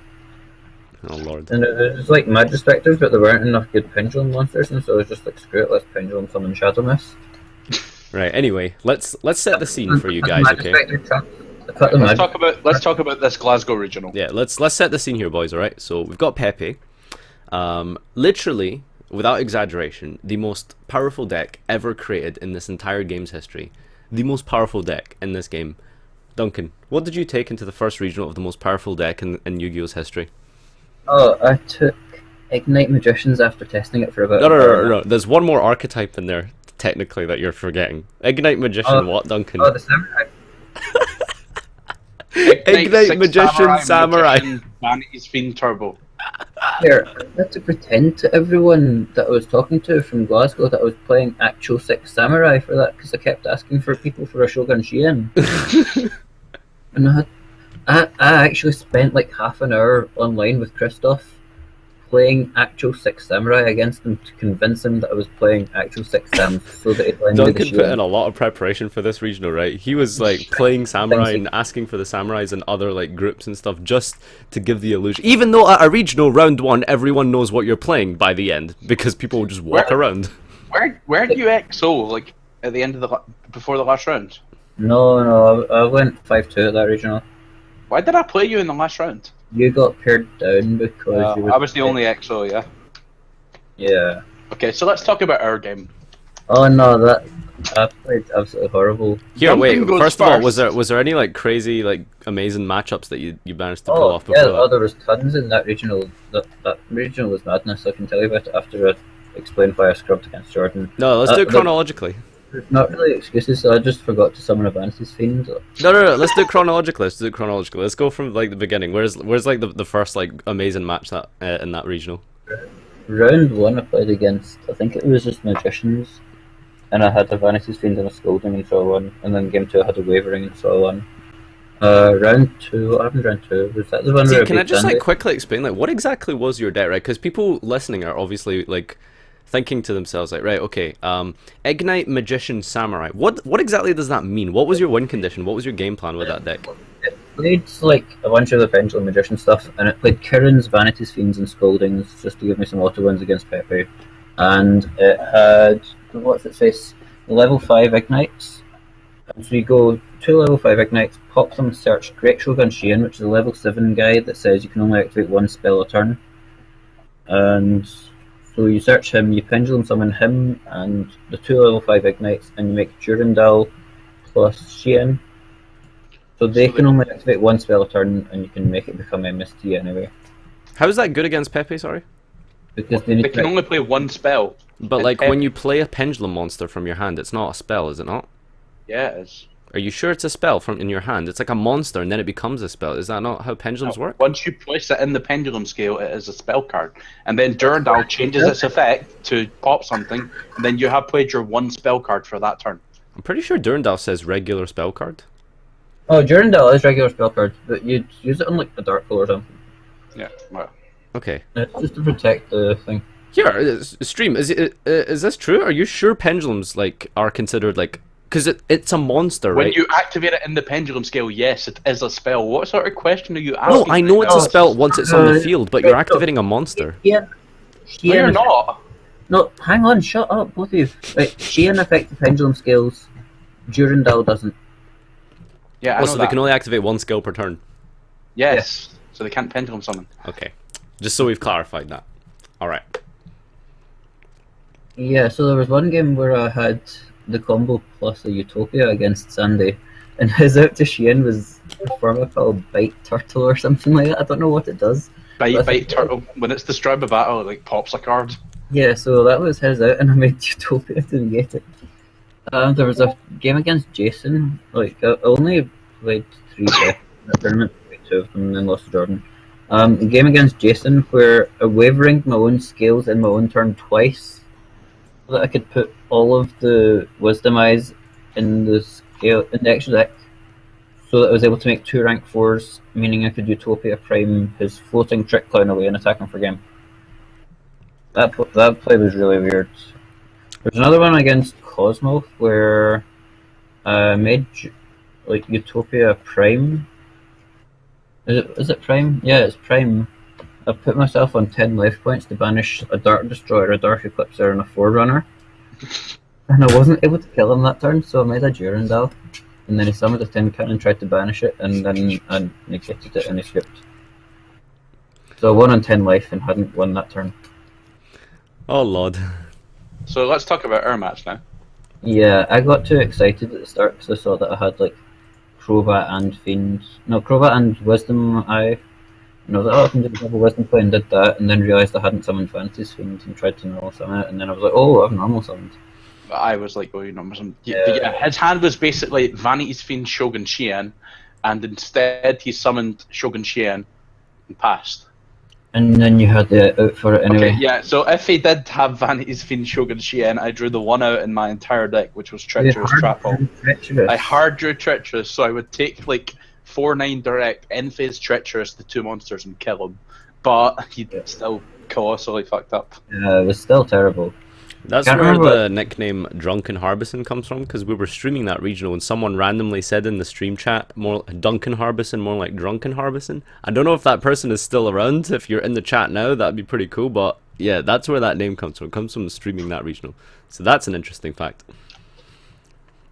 Oh lord. And it was like Magispectors, but there weren't enough good pendulum monsters, and so I was just like, screw it, let's pendulum summon Shadow Mist. Right. Anyway, let's set the scene for you guys, okay? I cut the Let's Magic. talk about this Glasgow regional. Yeah. Let's set the scene here, boys. All right. So we've got Pepe. Literally, without exaggeration, the most powerful deck ever created in this entire game's history. The most powerful deck in this game. Duncan, what did you take into the first regional of the most powerful deck in Yu-Gi-Oh's history? Oh, I took Ignite Magicians after testing it for about No. There's one more archetype in there, technically, that you're forgetting. Ignite Magician, what, Duncan? Oh, the Samurai. Ignite Six Magician Samurai. Magician, Vanity's Fiend Turbo. Here, I had to pretend to everyone that I was talking to from Glasgow that I was playing actual Six Samurai for that, because I kept asking for people for a Shogun Shien. And I actually spent like half an hour online with Christoph playing actual Six Samurai against him to convince him that I was playing actual Six Sams so that he'd lend me the Duncan put in Shien. a lot of preparation for this regional, right? He was like playing samurai and asking for the samurais and other like groups and stuff just to give the illusion. Even though at a regional round one, everyone knows what you're playing by the end because people will just walk around. Where do you XO like at the end of before the last round? No, I went 5-2 at that regional. Why did I play you in the last round? You got paired down because you were... I was the only XO, yeah. Yeah. Okay, so let's talk about our game. Oh no, I played absolutely horrible. Here, Duncan wait. goes First of all, first. was there any like crazy like amazing matchups that you managed to pull Oh off before yeah, that? there was tons in that regional. That regional was madness. I can tell you about it after I explain why I scrubbed against Jordan. No, let's do it the- chronologically. Not really excuses. So I just forgot to summon a Vanity's Fiend. No. Let's do it chronologically. Let's go from like the beginning. Where's like the first like amazing match that in that regional? Round one, I played against. I think it was just Magicians, and I had a Vanity's Fiend and a Scolding and so on. And then game two, I had a Wavering and so on. Round two, what happened round two? Was that the one See, where can I beat just Sandy? like quickly explain like what exactly was your deck, right? Because people listening are obviously like thinking to themselves like, right, okay, Ignite Magician Samurai. What exactly does that mean? What was your win condition? What was your game plan with that deck? It played like a bunch of the Pendulum Magician stuff, and it played Kirin's, Vanity's Fiends, and Scoldings just to give me some auto wins against Pepe. And it had what's it say? Level 5 ignites. And so you go 2 level 5 ignites, pop them, search Great Shogun Shien, which is a level 7 guy that says you can only activate 1 spell a turn. And so you search him, you pendulum summon him and the 2 level 5 ignites, and you make Durandal plus Shien. So they can only activate 1 spell a turn, and you can make it become MST anyway. How is that good against Pepe? Sorry, Because they need They can to only play one spell. but And like Pepe- when you play a pendulum monster from your hand, it's not a spell, is it not? Yeah, it is. Are you sure it's a spell from in your hand? It's like a monster and then it becomes a spell. Is that not how pendulums work? Once you place it in the pendulum scale, it is a spell card. And then Durandal changes its effect to pop something, and then you have played your one spell card for that turn. I'm pretty sure Durandal says regular spell card. Oh, Durandal is regular spell card, but you'd use it on like a dark hole or something. Yeah, well. Okay. It's just to protect the thing. Here, stream. Is this true? Are you sure pendulums like are considered like Because it's a monster, When right? you activate it in the pendulum scale, yes, it is a spell. What sort of question are you No, asking? I know right it's a now? spell once it's on the Uh, field, but you're right, so- activating a monster. Sheehan, No, Sheehan you're affect- not. No, hang on, shut up, both of you. Right, Sheehan affects the pendulum scales. Durandal doesn't. Yeah, I Oh, know so that. they can only activate one skill per turn. Yes, so they can't pendulum summon. Okay. Just so we've clarified that. Alright. Yeah, so there was one game where I had the combo plus a Utopia against Sandy, and his out to Sheehan was a Permafil Bite Turtle or something like that. I don't know what it does. But I Bite think- turtle. When it's destroyed by battle, it like pops a card. Yeah, so that was his out, and I made Utopia to negate it. There was a game against Jason. Like, I only played 3 sessions in that tournament, played 2 of them, and then lost to Jordan. A game against Jason where I waveringed my own scales in my own turn twice, so that I could put all of the Wisdom Eyes in the extra deck, so that I was able to make 2 rank 4s, meaning I could Utopia Prime his floating Trick Clown away and attack him for game. That play was really weird. There's another one against Cosmo where I made like Utopia Prime. Is it Prime? Yeah, it's Prime. I put myself on 10 life points to banish a Dark Destroyer, a Dark Eclipser, and a Forerunner. And I wasn't able to kill him that turn, so I made a Durandal. And then he summoned a Tin Can and tried to banish it, and then I negated it and he skipped. So I won on 10 life and hadn't won that turn. Oh lord. So let's talk about our match now. Yeah, I got too excited at the start because I saw that I had like Crovat and Fiend. No, Crovat and Wisdom Eye. And I was like, oh, I can do the double Wisdom play, and did that, and then realised I hadn't summoned Fantasy Fiend and tried to normal summon it, and then I was like, oh, I've normal summoned. I was like, oh, you know, some. Yeah. Yeah, his hand was basically Vanity's Fiend Shogun Shien, and instead he summoned Shogun Shien and passed. And then you had the out for it anyway. Okay, yeah, so if he did have Vanity's Fiend Shogun Shien, I drew the one out in my entire deck, which was Treacherous Trapple. I hard drew Treacherous, so I would take like 4/9 direct, end phase Treacherous, the 2 monsters, and kill him. But he still colossally fucked up. Yeah, it was still terrible. That's Can't where remember the nickname Drunken Harbison comes from, because we were streaming that regional and someone randomly said in the stream chat, more Duncan Harbison, more like Drunken Harbison. I don't know if that person is still around. If you're in the chat now, that'd be pretty cool, but yeah, that's where that name comes from. It comes from streaming that regional. So that's an interesting fact.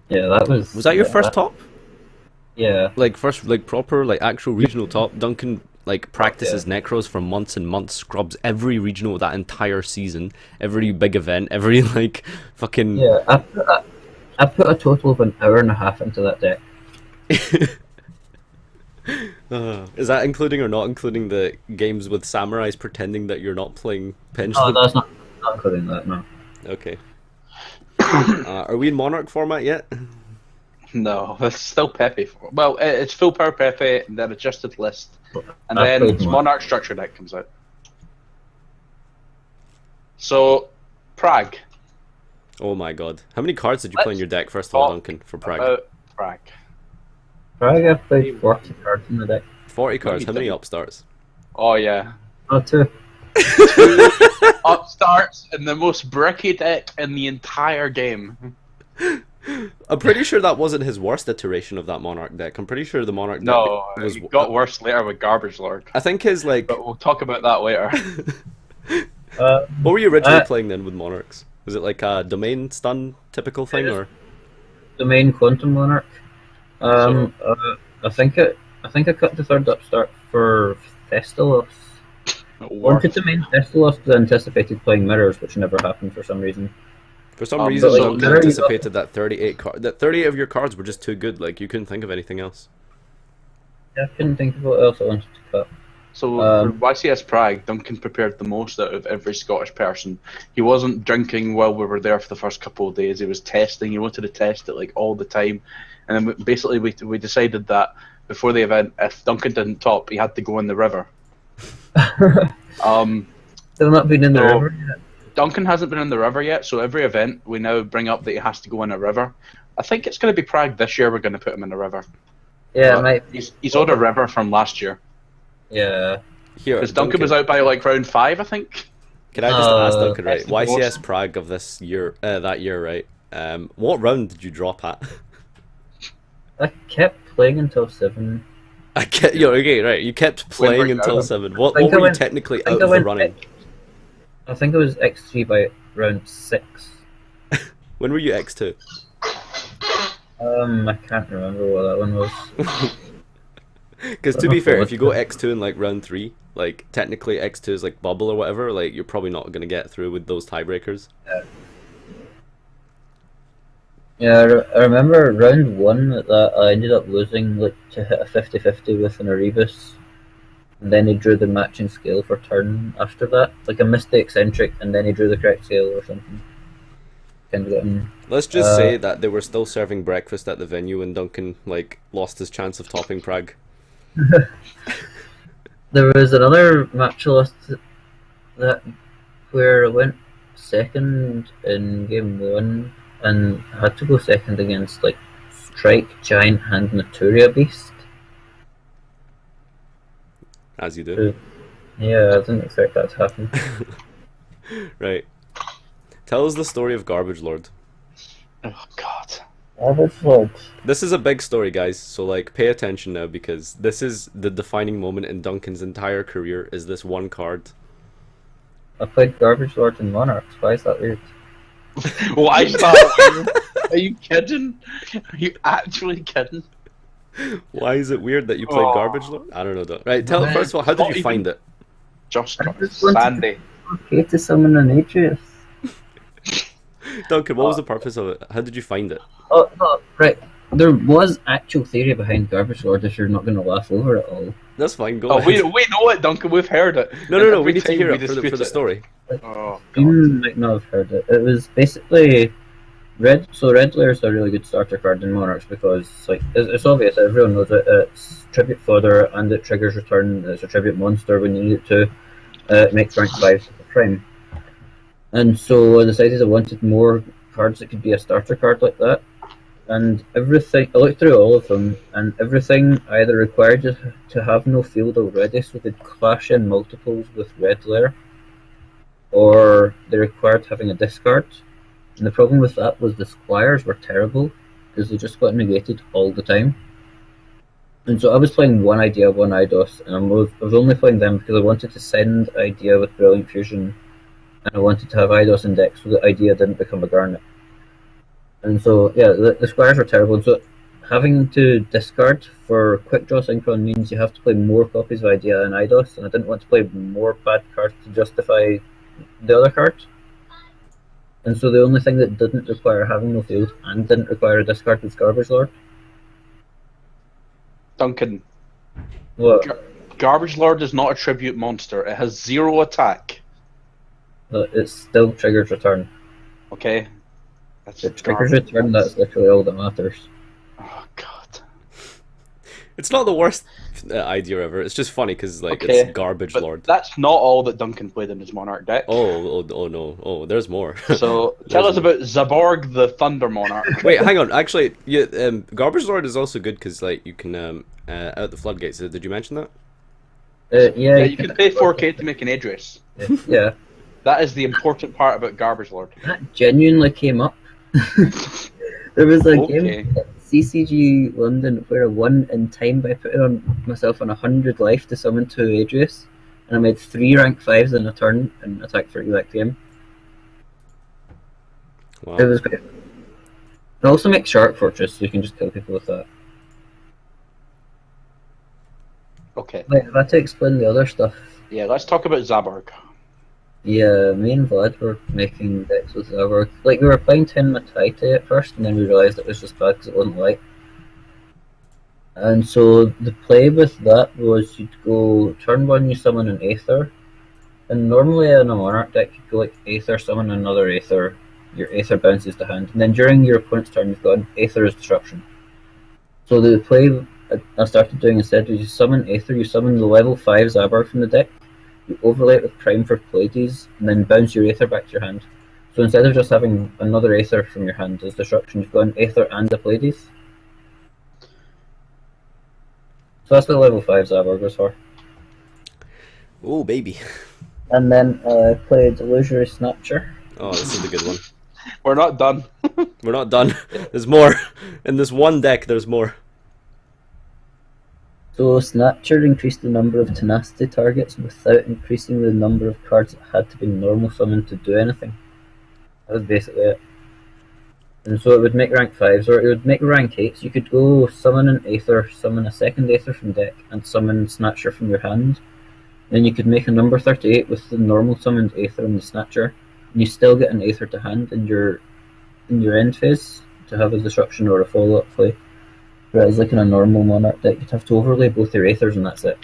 Yeah, that was... Was that your first top? Yeah. Like first, like proper, like actual regional top? Duncan like practices necros for months and months, scrubs every regional that entire season, every big event, every like fucking... Yeah, I put a total of an hour and a half into that deck. Is that including or not including the games with samurais pretending that you're not playing Oh, Pendulum? that's not including that, no. Okay. Are we in Monarch format yet? No, it's still Pepe. Well, it's full power Pepe, and then adjusted list, and I've then played it's more. Monarch structure deck comes out. So, Prague. Oh my god. How many cards did you play in your deck first of all, Duncan, for Prague? About Prague. Prague, I've played 40 cards in the deck. 40 cards. you How many didn't. upstarts? Oh yeah. Oh, 2. Upstarts in the most bricky deck in the entire game. I'm pretty sure that wasn't his worst iteration of that Monarch deck. I'm pretty sure the Monarch deck No, was... it got worse later with Garbage Lord. I think his like... But we'll talk about that later. What were you originally playing then with Monarchs? Was it like a domain stun typical thing, or...? The main Quantum Monarch. I think I cut the 3rd upstart for Thestalos. Wanted to main Thestalos because I anticipated playing Mirrors, which never happened for some reason. For some reason, but, like, Duncan there you go. anticipated that 38 that 38 of your cards were just too good. Like you couldn't think of anything else. Yeah, I couldn't think of what else I wanted to cut. So for YCS Prague, Duncan prepared the most out of every Scottish person. He wasn't drinking while we were there for the first couple of days. He was testing. He wanted to test it like all the time, and then basically we decided that before the event, if Duncan didn't top, he had to go in the river. Still not been in the No. river yet. Duncan hasn't been in the river yet, so every event we now bring up that he has to go in a river. I think it's going to be Prague this year. We're going to put him in a river. Yeah, But mate. He's owed a river from last year Yeah. Here, because Duncan was out by like round 5, I think. Can I just ask Duncan, right? That's the YCS most. Prague of this year, that year, right? What round did you drop at? I kept playing until 7. I kept, yo, okay, right. You kept When were playing you until out? 7. What I think were I you went- technically I think out I of the went running? I think it was X3 by round 6. When were you X2? I can't remember what that one was. Because to be fair, if you go X2 in like round 3, like technically X2 is like bubble or whatever, like you're probably not gonna get through with those tiebreakers. Yeah, I remember round 1 that I ended up losing like to hit a 50-50 with an Erebus. And then he drew the matching scale for turn after that. Like I missed the eccentric and then he drew the correct scale or something. Kind of getting, Let's just say that they were still serving breakfast at the venue when Duncan like lost his chance of topping Prague. There was another match I lost that where I went second in game 1 and I had to go second against like Strike, Giant Hand, Naturia Beast. As you do. Yeah, I didn't expect that to happen. Right. Tell us the story of Garbage Lord. Oh God. Average Lord. This is a big story, guys, so like pay attention now because this is the defining moment in Duncan's entire career is this one card. I played Garbage Lord in Monarchs. Why is that weird? Why is that weird? Are you kidding? Are you actually kidding? Why is it weird that you played Oh. Garbage Lord? I don't know though. Right, tell Man, first of all, how did not you find even- it? Just I just wanted Sandy. Okay, to summon an Atreus. Duncan, what was the purpose of it? How did you find it? Oh, no, right. There was actual theory behind Garbage Lord if you're not going to laugh over it all. That's fine, go Oh, ahead. we know it, Duncan. We've heard it. No, And no, every we need to time hear we it for the dispute story. Oh You God. might not have heard it. It was basically Red. So Red Lair is a really good starter card in Monarchs because like it's obvious. Everyone knows it. It's tribute fodder and it triggers return. It's a tribute monster when you need it to. It makes rank 5 super prime. And so I decided I wanted more cards that could be a starter card like that. And everything, I looked through all of them, and everything either required you to have no field already, so they'd clash in multiples with Red Lair, or they required having a discard. And the problem with that was the squires were terrible, because they just got negated all the time. And so I was playing one idea, one IDOS, and I was only playing them because I wanted to send idea with Brilliant Fusion, and I wanted to have IDOS in deck so the idea didn't become a Garnet. And so, yeah, the squires are terrible. And so, having to discard for quick draw synchron means you have to play more copies of Idea and IDOS, and I didn't want to play more bad cards to justify the other cards. And so, the only thing that didn't require having no field and didn't require a discard was Garbage Lord. Duncan. What? Garbage Lord is not a tribute monster. It has 0 attack. But it still triggers return. Okay. That's It triggers garbage. return, that's literally all that matters. Oh God. It's not the worst idea ever. It's just funny because like Okay, it's Garbage But Lord. that's not all that Duncan played in his Monarch deck. Oh no. Oh, there's more. So tell us about Zaborg the Thunder Monarch. Wait, hang on. Actually, yeah, Garbage Lord is also good because like you can out the floodgates. Did you mention that? Yeah, Yeah, you can pay 4k to make an Idris. Yeah, That is the important part about Garbage Lord. that genuinely came up. There was a Okay. game at CCG London where I won in time by putting on myself on 100 life to summon 2 Adrius, and I made 3 rank 5s in a turn and attacked for exact game. Wow. It was great. It also makes Shark Fortress, so you can just kill people with that. Okay. Wait, I've had to explain the other stuff. Yeah, let's talk about Zaborg. Yeah, me and Vlad were making decks with Zaborg. Like, we were playing 10 Matite at first, and then we realised it was just bad because it wasn't light. And so the play with that was you'd go turn 1, you summon an Aether. And normally in a Monarch deck, you'd go like Aether, summon another Aether, your Aether bounces to hand. And then during your opponent's turn, you've got an Aether as Disruption. So the play I started doing instead was you summon Aether, you summon the level 5 Zaborg from the deck, you overlay it with Prime for Pleiades, and then bounce your Aether back to your hand. So instead of just having another Aether from your hand as Disruption, you've got an Aether and a Pleiades. So that's what level 5 Zaborg was for. Oh baby. And then I played Illusory Snatcher. Oh, this is the good one. We're not done. We're not done. There's more. In this one deck, there's more. So Snatcher increased the number of tenacity targets without increasing the number of cards that had to be normal summoned to do anything. That was basically it. And so it would make rank 5s, or it would make rank 8s. You could go summon an Aether, summon a second Aether from deck, and summon Snatcher from your hand. Then you could make a number 38 with the normal summoned Aether and the Snatcher, and you still get an Aether to hand in your end phase to have a disruption or a follow-up play. Whereas like in a normal Monarch deck, you'd have to overlay both your Aethers and that's it.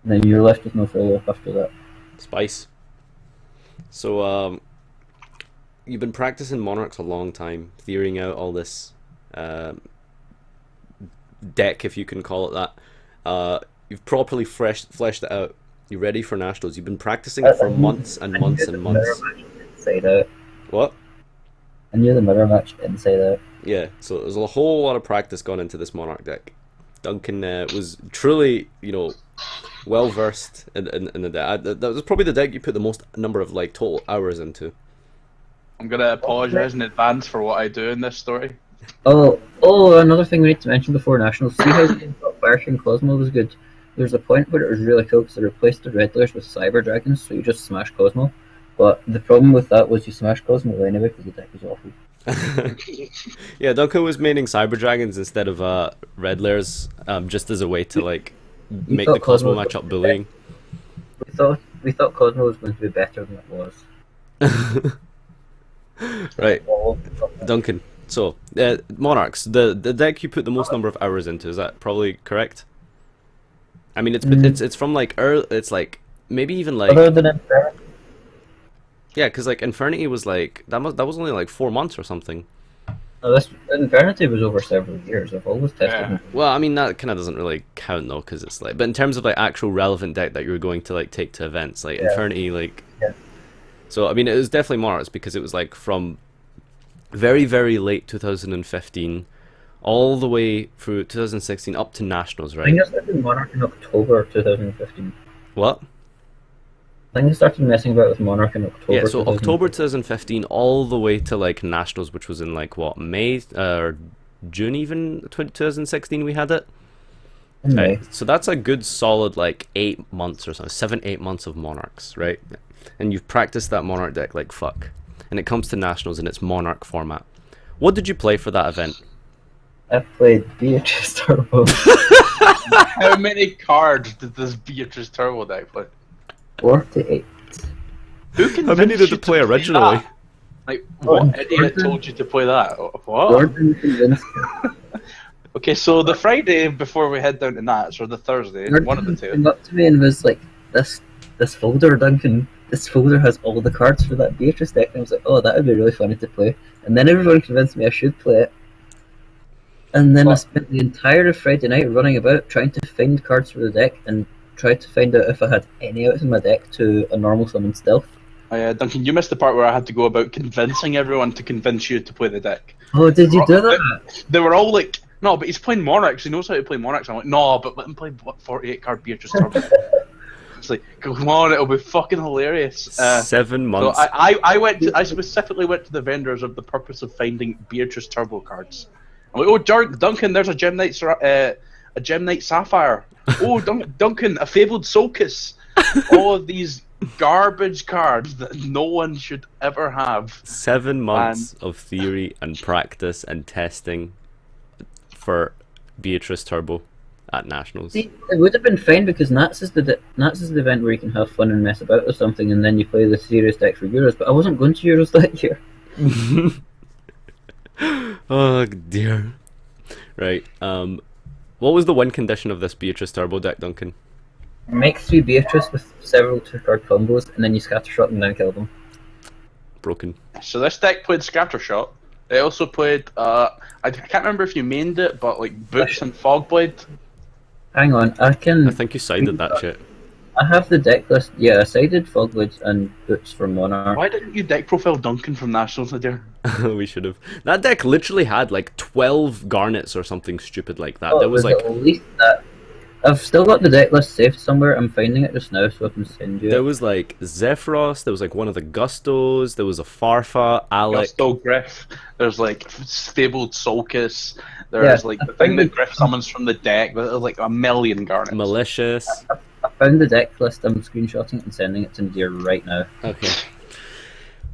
And then you're left with no follow-up after that. Spice. So, you've been practicing Monarchs a long time, theorying out all this deck, if you can call it that. You've properly fleshed it out. You're ready for Nationals. You've been practicing it for months and months and months. Inside out. What? I knew the mirror match inside out. Yeah, so there's a whole lot of practice gone into this Monarch deck. Duncan was truly, well versed in the deck. That was probably the deck you put the most number of like total hours into. I'm gonna apologise in advance for what I do in this story. Oh, another thing we need to mention before Nationals. See how Farfetch'd Cosmo was good? There's a point where it was really cool because they replaced the red layers with Cyber Dragons, so you just smash Cosmo. But the problem with that was you smash Cosmo anyway because the deck was awful. Yeah, Duncan was maining Cyber Dragons instead of red layers, just as a way to like make the Cosmo matchup bullying. We thought Cosmo was going to be better than it was. Right, Duncan. So Monarchs, the deck you put the most number of hours into, is that probably correct? I mean, it's from like it's like maybe even like other than Infernity. Yeah, because like Infernity was like that was only like 4 months or something. No, Infernity was over several years. I've always tested. Yeah. Well, I mean that kind of doesn't really count though, because it's like. But in terms of like actual relevant deck that you were going to like take to events, like Infernity, like. Yeah. So I mean, it was definitely Monarchs because it was like from very very late 2015, all the way through 2016 up to Nationals, I right? think I started Monarch in October 2015. What? I think I started messing about with Monarch in October. Yeah, so 2015. October 2015 all the way to like Nationals, which was in like what, May or June even 2016 we had it. In May. Right, so that's a good solid like 8 months or something, 7-8 months of Monarchs, right? And you've practiced that Monarch deck like fuck. And it comes to Nationals in its Monarch format. What did you play for that event? I played Beatrice Turbo. How many cards did this Beatrice Turbo deck play? 48. Who convinced How many did you it play to originally? that? Like, what idiot told you to play that? What? Gordon convinced me. Okay, so the Friday before we head down to Nats, or the Thursday, one of the two. Came up to me and was like, "This folder, Duncan. This folder has all the cards for that Beatrice deck." And I was like, "Oh, that would be really funny to play." And then everyone convinced me I should play it. And then I spent the entire of Friday night running about trying to find cards for the deck and tried to find out if I had any out in my deck to a normal summon stealth. Oh, yeah, Duncan, you missed the part where I had to go about convincing everyone to convince you to play the deck. Oh, did you do that? They were all like, "No, but he's playing Monarchs. He knows how to play Monarchs." I'm like, "No, but let him play 48 card Beatrice Turbo." It's like, come on, it'll be fucking hilarious. 7 months. So I specifically went to the vendors of the purpose of finding Beatrice Turbo cards. I'm like, "Oh, Duncan, there's a Gem Knight Sapphire. Oh, Duncan, a Fabled Sulcus." All of these garbage cards that no one should ever have. 7 months of theory and practice and testing for Beatrice Turbo at Nationals. See, it would have been fine because Nats is the event where you can have fun and mess about with something, and then you play the serious deck for Euros. But I wasn't going to Euros that year. Oh dear. Right. What was the win condition of this Beatrice Turbo deck, Duncan? Make 3 Beatrice with several 2-card combos, and then you scattershot them and then kill them. Broken. So this deck played Scattershot. It also played, I can't remember if you mained it, but like Boots and Fogblade. Hang on, I think you sided that shit. I have the deck list. Yeah, I sided Fogblades and Boots for Monarch. Why didn't you deck profile Duncan from Nationals, dear? We should have. That deck literally had like 12 garnets or something stupid like that. Oh, There was like at least that. I've still got the deck list saved somewhere. I'm finding it just now, so I can send you There it. was like Zephyros, there was like one of the Gustos, there was a Farfa, Alec. Gusto Griff. There's like Stabled Sulcus. There's Yeah, like I the thing found that it. Griff summons from the deck. There's like a million garnets. Malicious. I found the deck list. I'm screenshotting it and sending it to Nadir right now. Okay.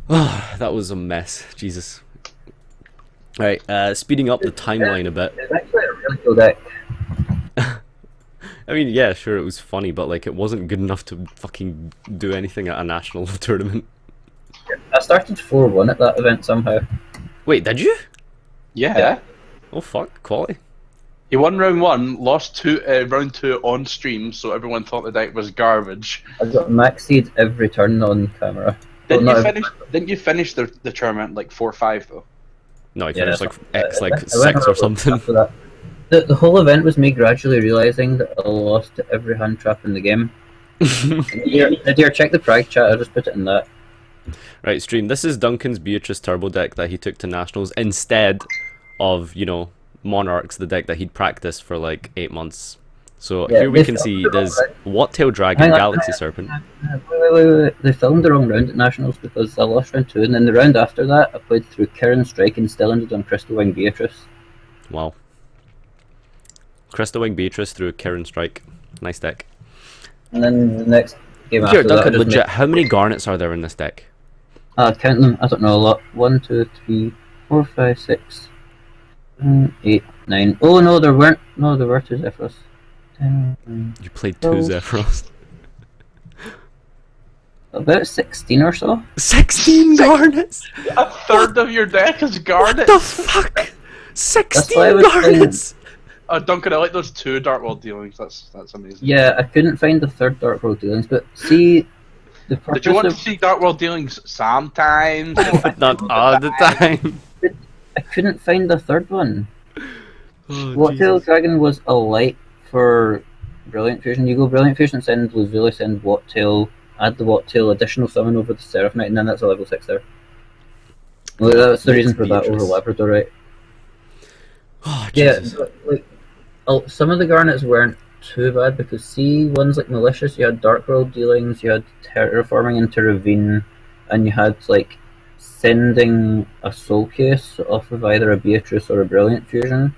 Oh, that was a mess. Jesus. Alright, speeding up the timeline a bit. It's actually a really cool deck. I mean, yeah, sure, it was funny, but like, it wasn't good enough to fucking do anything at a national tournament. I started 4-1 at that event somehow. Wait, did you? Yeah. Yeah. Oh fuck, quality. He won round 1, lost round 2 on stream, so everyone thought the deck was garbage. I got maxied every turn on camera. Didn't Well, you not finish? Didn't you finish the tournament like 4-5 though? No, he Yeah, finished like something X like I went 6 or over something. after that. The whole event was me gradually realising that I lost to every hand trap in the game. Nadir, check the prag chat, I just put it in that. Right, stream. This is Duncan's Beatrice Turbo deck that he took to nationals instead of, you know, Monarchs, the deck that he'd practiced for like 8 months. So Yeah, here we they can see filmed the there's wrong Wattail Dragon, Hang on, Galaxy Serpent. Wait. They filmed the wrong round at nationals because I lost round 2, and then the round after that I played through Kirin Strike and still ended on Crystal Wing Beatrice. Wow. Crystal Wing Beatrice through Kirin Strike. Nice deck. And then the next game Here, after that, I Duncan, just legit, how many garnets are there in this deck? count them. I don't know a lot. 1, 2, 3, 4, 5, 6, 7, 8, 9. Oh no, there weren't. No, there were 2 Zephyros. 10, 9, You played 2 Oh. Zephyros. about 16 or so. 16 garnets! A third of your deck is What garnets. the fuck? why I 16 was saying- garnets! Duncan, I like those 2 Dark World dealings. That's amazing. Yeah, I couldn't find the third Dark World dealings, but see, the purpose Did you want to of see Dark World dealings sometimes? Not all the time. I couldn't find the third one. Oh, Wattail Jesus. Dragon was a light for Brilliant Fusion. You go Brilliant Fusion, send Lazuli, send Wattail, add the Wattail, additional summon over the Seraph Knight, and then that's a level 6 there. Well, that's the reason for that over Beatrice. Labrador, right? Oh, Yeah, Jesus. but, like, some of the garnets weren't too bad because see, ones like Malicious, you had Dark World dealings, you had Terraforming into Ravine, and you had like sending a Soul Case off of either a Beatrice or a Brilliant Fusion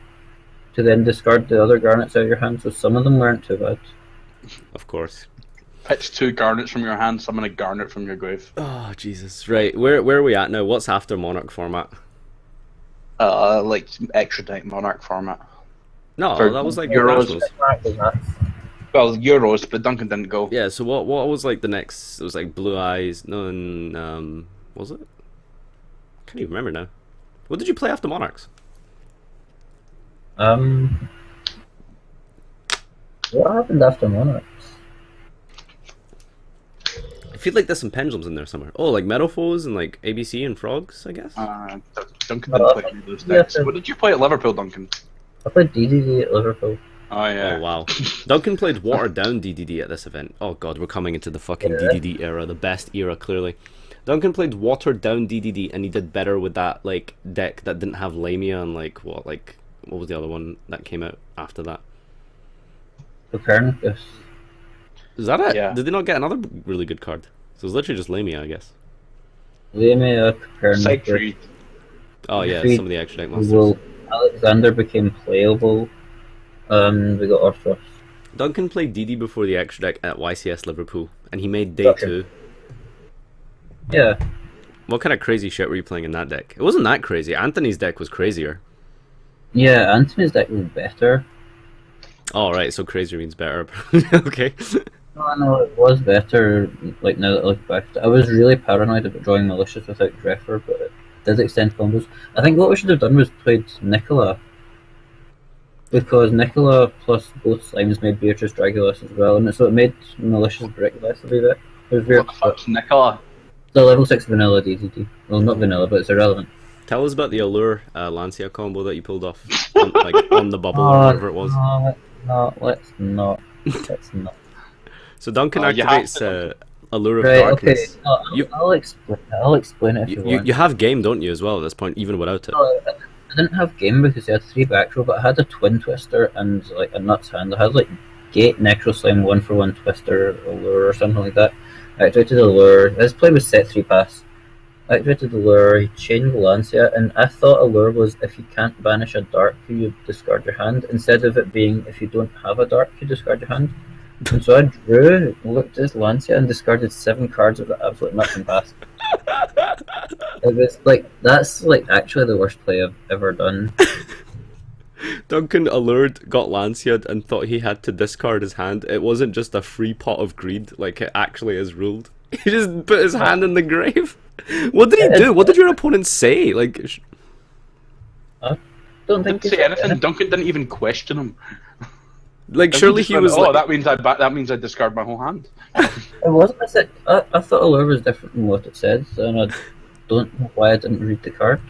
to then discard the other garnets out of your hand, so some of them weren't too bad. Of course. Pitch 2 garnets from your hand, summon a garnet from your grave. Oh, Jesus. Right, where are we at now? What's after Monarch format? Like extra deck Monarch format. No, For that was like Euros. nationals. Well, Euros, but Duncan didn't go. Yeah, so what was like the next? It was like Blue Eyes. No, was it? Can't even remember now. What did you play after Monarchs? What happened after Monarchs? I feel like there's some pendulums in there somewhere. Oh, like Meadowfoes and like ABC and Frogs, I guess. Duncan didn't play any of those decks. What did you play at Liverpool, Duncan? I played DDD at Liverpool. Oh yeah. Oh wow. Duncan played watered down DDD at this event. Oh god, we're coming into the fucking DDD era, the best era clearly. Duncan played watered down DDD and he did better with that like deck that didn't have Lamia and like what was the other one that came out after that? Copernicus. Is that it? Yeah. Did they not get another really good card? So it's literally just Lamia, I guess. Lamia, Copernicus. Siegfried. Oh yeah, Siegfried, some of the extra deck monsters. Well, Alexander became playable. We got Orthros. Duncan played DD before the extra deck at YCS Liverpool, and he made day Okay. 2. Yeah. What kind of crazy shit were you playing in that deck? It wasn't that crazy. Anthony's deck was crazier. Yeah, Anthony's deck was better. Oh, right, so crazier means better. Okay. No, it was better, like, now that I look back. I was really paranoid about drawing Malicious without Dreffer, but it did extend combos. I think what we should have done was played Nicola. Because Nicola plus both slimes made Beatrice Dragulus as well, and so it made Malicious Brick less a wee bit. It was weird. What the fuck's Nicola? The level 6 vanilla DDD. Well, not vanilla, but it's irrelevant. Tell us about the Allure Lancia combo that you pulled off on, like, on the bubble or whatever it was. Let's not. Let's not. So Duncan You have activates Allure of Right, okay. Darkness. No, You- I'll explain it if you, You want. have game, don't you, as well, at this point, even without it? I didn't have game because I had 3 back row, but I had a Twin Twister and like a Nuts hand. I had like Gate, Necro Slime, 1-for-1 Twister, Allure, or something like that. I activated Allure. His play was set 3 pass. I activated Allure, he chained Lancia, and I thought Allure was if you can't banish a dark, you discard your hand, instead of it being if you don't have a dark, you discard your hand. And so I drew, looked at Lancia, and discarded 7 cards with the absolute nuts and pass. It was like, that's like actually the worst play I've ever done. Duncan allured, got Lancia'd, and thought he had to discard his hand. It wasn't just a free pot of greed, like it actually is ruled. He just put his hand in the grave. What did he do? What did your opponent say? Like, I don't think Didn't say anything. Duncan didn't even question him. like Duncan surely just he went, was oh, like, that means I discard my whole hand. It wasn't. I thought Allure was different than what it said, and I don't know why I didn't read the cards.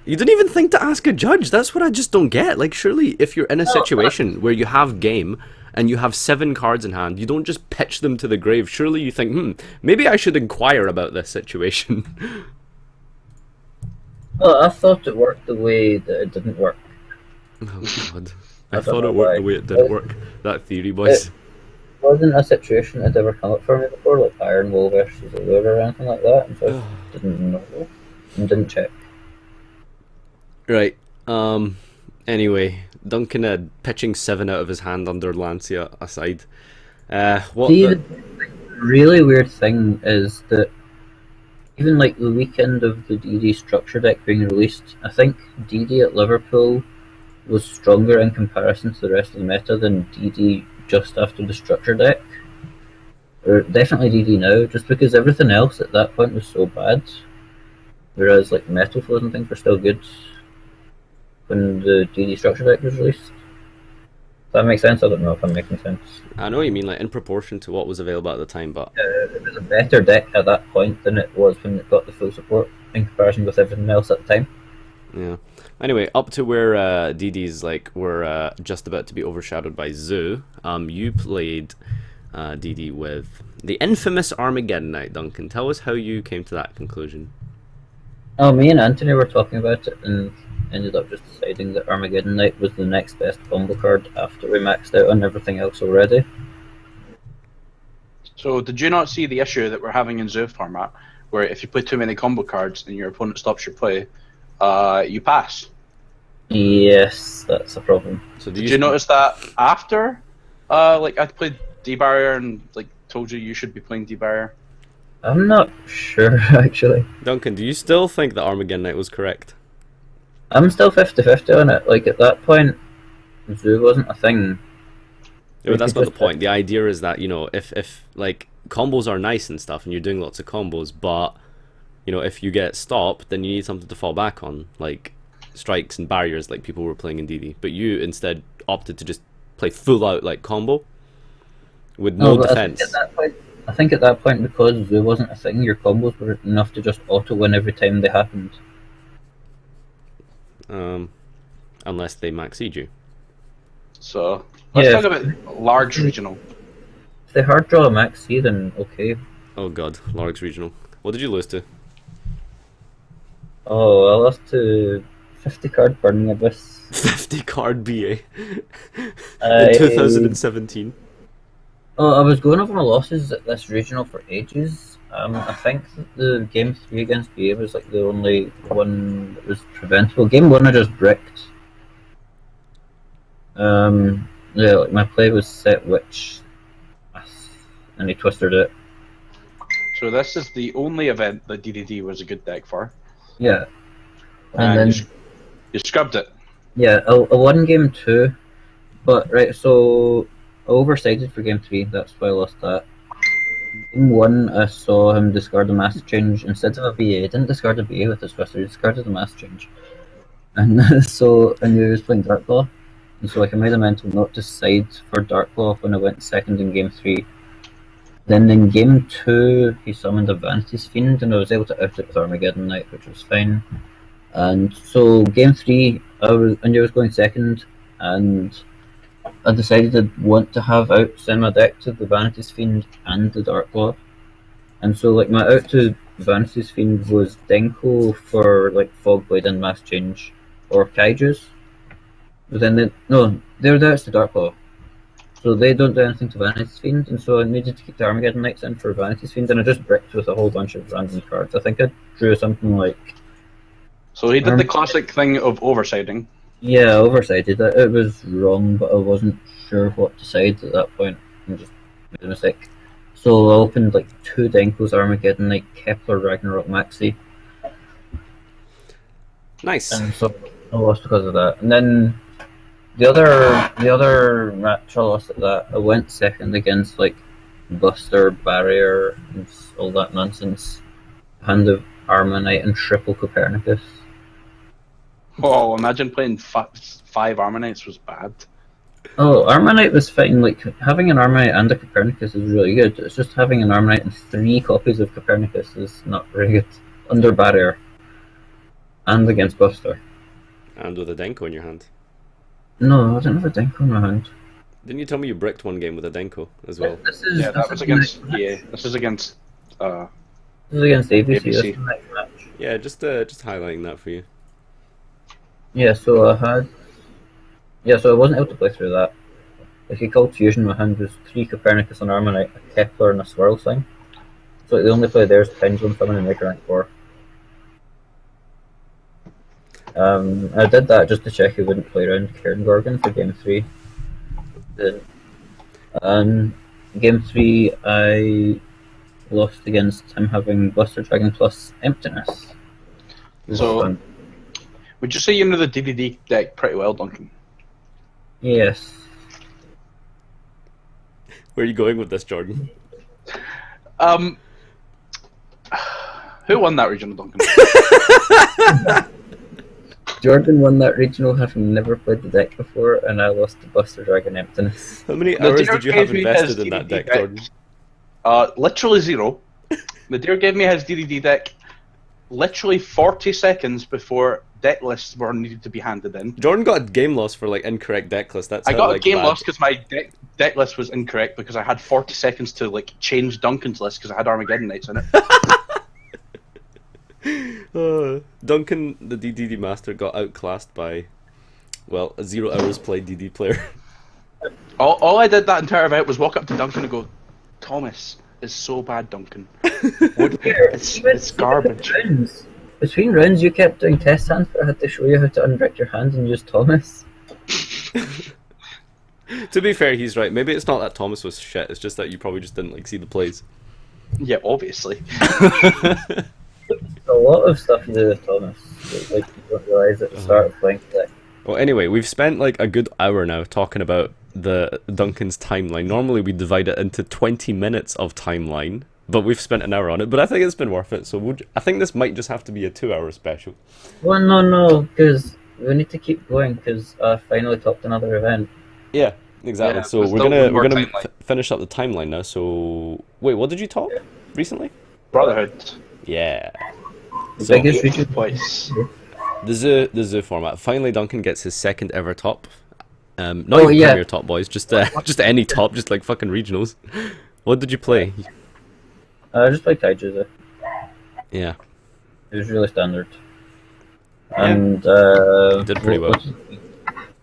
you didn't even think to ask a judge. That's what I just don't get. Like, surely if you're in a situation where you have game and you have 7 cards in hand, you don't just pitch them to the grave. Surely you think, maybe I should inquire about this situation. Well, I thought it worked the way that it didn't work. Oh god. I I don't thought know it worked why. the way it didn't work. That theory, boys. It wasn't a situation that had ever come up for me before, like Iron Wool versus Allure or anything like that, and so I didn't know and didn't check. Right. Anyway, Duncan had pitching 7 out of his hand under Lancia aside. What See, the... the really weird thing is that even like the weekend of the DD structure deck being released, I think DD at Liverpool was stronger in comparison to the rest of the meta than DD just after the structure deck. Or definitely DD now, just because everything else at that point was so bad. Whereas like metal flows and things were still good when the DD structure deck was released. Does that make sense? I don't know if I'm making sense. I know what you mean, like in proportion to what was available at the time, but It was a better deck at that point than it was when it got the full support in comparison with everything else at the time. yeah. Anyway, up to where DD's like were just about to be overshadowed by Zoo. You played DD with the infamous Armageddon Night. Duncan, tell us how you came to that conclusion. Oh, me and Anthony were talking about it and ended up just deciding that Armageddon Night was the next best combo card after we maxed out on everything else already. So did you not see the issue that we're having in Zoo format, where if you play too many combo cards and your opponent stops your play, you pass? Yes, that's a problem. So Did you notice that after, like I played D-Barrier and like told you should be playing D-Barrier? I'm not sure, actually. Duncan, do you still think that Armageddon Night was correct? I'm still 50-50 on it. Like, at that point, Zoo wasn't a thing. Yeah, but that's could not the just- point. The idea is that, you know, if like combos are nice and stuff and you're doing lots of combos, but you know, if you get stopped, then you need something to fall back on, like strikes and barriers like people were playing in DD. But you instead opted to just play full out like combo with no but defense. I think at that point, because Zoo wasn't a thing, your combos were enough to just auto-win every time they happened. Unless they max siege you. So let's Yeah. talk about large regional. If they hard draw a max C, then okay. Oh god, Largs Regional. What did you lose to? Oh, I lost to 50 card Burning Abyss. 50 card BA I- in 2017. Oh, I was going over my losses at this regional for ages. I think that the game 3 against BA was like the only one that was preventable. Game 1 I just bricked. Yeah, like my play was set Witch, and he twisted it. So this is the only event that DDD was a good deck for, Yeah. and And then you scrubbed it. yeah, I won game 2, but right, so I oversided for game 3. That's why I lost that. Game 1, I saw him discard a mass change instead of a BA. He didn't discard a BA with his twister. He discarded a mass change, and so I knew he was playing Dark Claw, and so like I made a mental note to side for Dark Claw when I went second in game 3. Then in game 2, he summoned a Vanity's Fiend, and I was able to out it with Armageddon Knight, which was fine. And so game 3, I knew I was going second, and I decided I'd want to have outs in my deck to the Vanity's Fiend and the Dark Claw. And so like my out to Vanity's Fiend was Denko for like Fogblade and Mass Change, or Kaijus. But then they were the outs to Dark Claw. So they don't do anything to Vanity's Fiend, and so I needed to keep the Armageddon Knights in for Vanity's Fiend, and I just bricked with a whole bunch of random cards. I think I drew something like... So he did the classic thing of oversiding. Yeah, oversighted. It was wrong, but I wasn't sure what to side at that point. I just made a mistake. So I opened like 2 Denko's Armageddon Knight, Kepler, Ragnarok, Maxi. Nice. And so I lost because of that. And then the other match I lost at that, I went second against like Buster, Barrier, and all that nonsense. Hand of Armanite and triple Copernicus. Oh, imagine playing 5 Armanites was bad. Oh, Armanite was fine. Like having an Armanite and a Copernicus is really good. It's just having an Armanite and 3 copies of Copernicus is not very good. Under Barrier. And against Buster. And with a Denko in your hand. No, I didn't have a Denko in my hand. Didn't you tell me you bricked one game with a Denko as well? Yeah, that was against EA. This is against This is against ABC. ABC. This is the next match. Yeah, just highlighting that for you. Yeah, so I had. Yeah, so I wasn't able to play through that. If you called Fusion, my hand was 3 Copernicus on Armanite, a Kepler, and a Swirl Sign. So the only play there is Pendulum Summon and make rank 4. I did that just to check he wouldn't play around Cairn Gorgon for game 3. Then, game 3, I lost against him having Buster Dragon plus Emptiness. So, would you say you know the DDD deck pretty well, Duncan? Yes. Where are you going with this, Jordan? Who won that regional, Duncan? Jordan won that regional having never played the deck before, and I lost to Buster Dragon Emptiness. How many The hours dear did you gave have me invested his in that DDD deck, Jordan? Literally 0. The dear gave me his DDD deck literally 40 seconds before deck lists were needed to be handed in. Jordan got a game loss for like incorrect deck list. That's I how, got like, a game bad. loss because my deck list was incorrect because I had 40 seconds to like change Duncan's list because I had Armageddon Knights in it. Duncan, the DDD master, got outclassed by, well, a 0 hours played DD player. all I did that entire event was walk up to Duncan and go, Thomas is so bad, Duncan. It's garbage. Between rounds, you kept doing test hands, but I had to show you how to unbrick your hand and use Thomas. To be fair, he's right. Maybe it's not that Thomas was shit. It's just that you probably just didn't like see the plays. Yeah, obviously. A lot of stuff to do with Thomas. Like you don't realise at the start of playing the deck. Well, anyway, we've spent like a good hour now talking about the Duncan's timeline. Normally we divide it into 20 minutes of timeline, but we've spent an hour on it. But I think it's been worth it. So I think this might just have to be a 2-hour special. Well, no, because we need to keep going because I finally topped another event. Yeah, exactly. Yeah, so but we're still gonna one more timeline. finish up the timeline now. So wait, what did you top recently? Brotherhood. Yeah. The So biggest region Twice. the zoo format. Finally, Duncan gets his second ever top. Not Oh, even yeah. Premier top, boys. Just any top, just like fucking regionals. What did you play? I just played Kaiju. Yeah, It was really standard. Yeah. And did pretty well.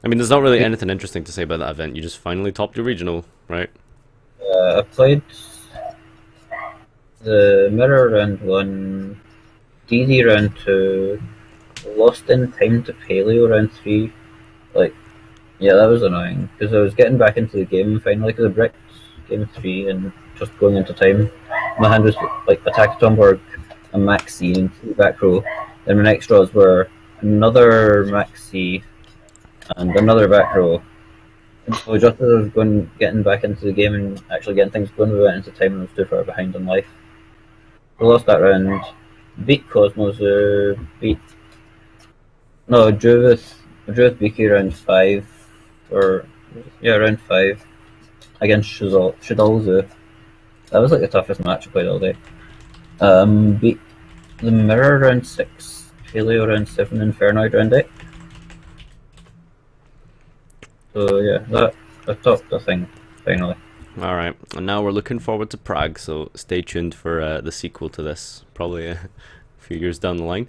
I mean, there's not really anything interesting to say about that event. You just finally topped your regional, right? I played the Mirror round 1, DD round 2, lost in time to Paleo round 3. Like, yeah, that was annoying because I was getting back into the game finally because I bricked game 3 and just going into time. My hand was like Attack Tomborg, a Maxi, and 2 back row. Then my next draws were another Maxi and another back row. And so just as I was getting back into the game and actually getting things going, we went into time and I was too far behind on life. I lost that round. Beat Cosmos, drew with Beaky round 5, round 5 against Shadalzu. That was like the toughest match I played all day. Beat the Mirror round 6, Paleo round 7, Infernoid round 8. So yeah, I topped the thing finally. All right, and now we're looking forward to Prague. So stay tuned for the sequel to this, probably a few years down the line.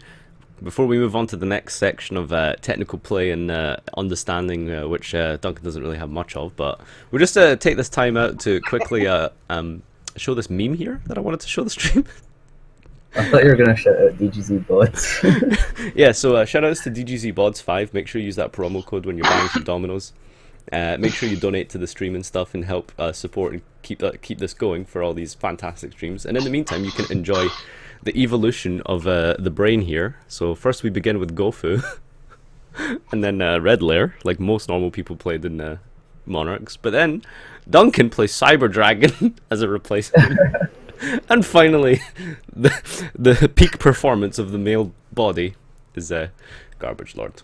before we move on to the next section of technical play and understanding, which Duncan doesn't really have much of, but we'll just take this time out to quickly show this meme here that I wanted to show the stream. I thought you were gonna shout out DGZ bots. Yeah, so shout outs to DGZBods5. Make sure you use that promo code when you're buying some Dominoes. Make sure you donate to the stream and stuff and help support and keep this going for all these fantastic streams. And in the meantime, you can enjoy the evolution of the brain here. So first we begin with Gofu, and then Red Lair, like most normal people played in Monarchs. But then Duncan plays Cyber Dragon as a replacement. And finally, the peak performance of the male body is Garbage Lord.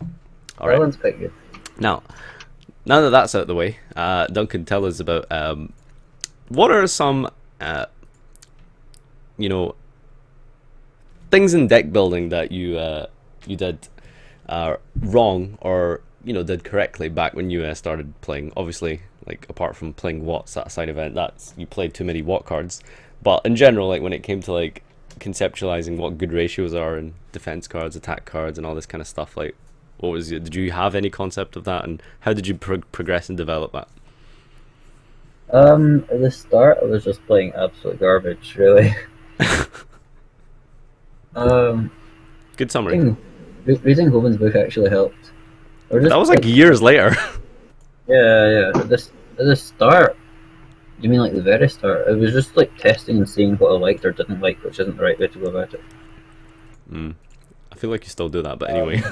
All right. That one's quite good. Now that that's out of the way, Duncan, tell us about what are some, things in deck building that you did wrong or did correctly back when you started playing. Obviously, like apart from playing Watts, that side event, that's you played too many Watt cards. But in general, like when it came to like conceptualizing what good ratios are in defense cards, attack cards, and all this kind of stuff, like what was it? Did you have any concept of that, and how did you progress and develop that? At the start, I was just playing absolute garbage, really. Good summary. Reading Hoban's book actually helped. That was like years later. Yeah. At the start, you mean like the very start? It was just like testing and seeing what I liked or didn't like, which isn't the right way to go about it. I feel like you still do that, but anyway.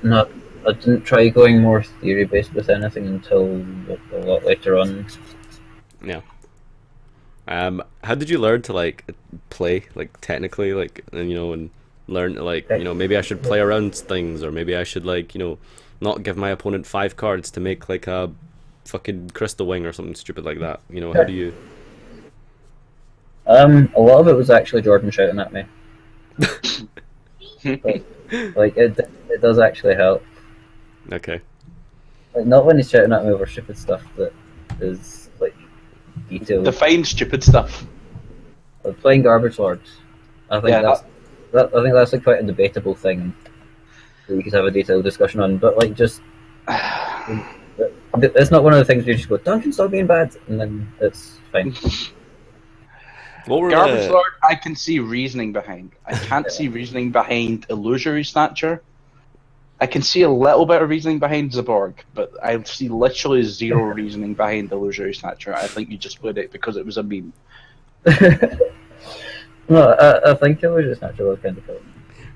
No, I didn't try going more theory based with anything until a lot later on. Yeah. How did you learn to like play like technically, like and learn like maybe I should play around things, or maybe I should like not give my opponent 5 cards to make like a fucking Crystal Wing or something stupid like that. How do you? A lot of it was actually Jordan shouting at me. like it does actually help. Okay. Like not when he's shouting at me over stupid stuff that is like detailed. Define stupid stuff. Like playing Garbage Lords. I think I think that's like quite a debatable thing that you could have a detailed discussion on. But like just it's not one of the things where you just go, Duncan, stop being bad, and then it's fine. Garbage Lord, I can see reasoning behind. I can't see reasoning behind Illusory Snatcher. I can see a little bit of reasoning behind Zaborg, but I see literally zero reasoning behind Illusory Snatcher. I think you just played it because it was a meme. No, I think Illusory Snatcher was kind of cool.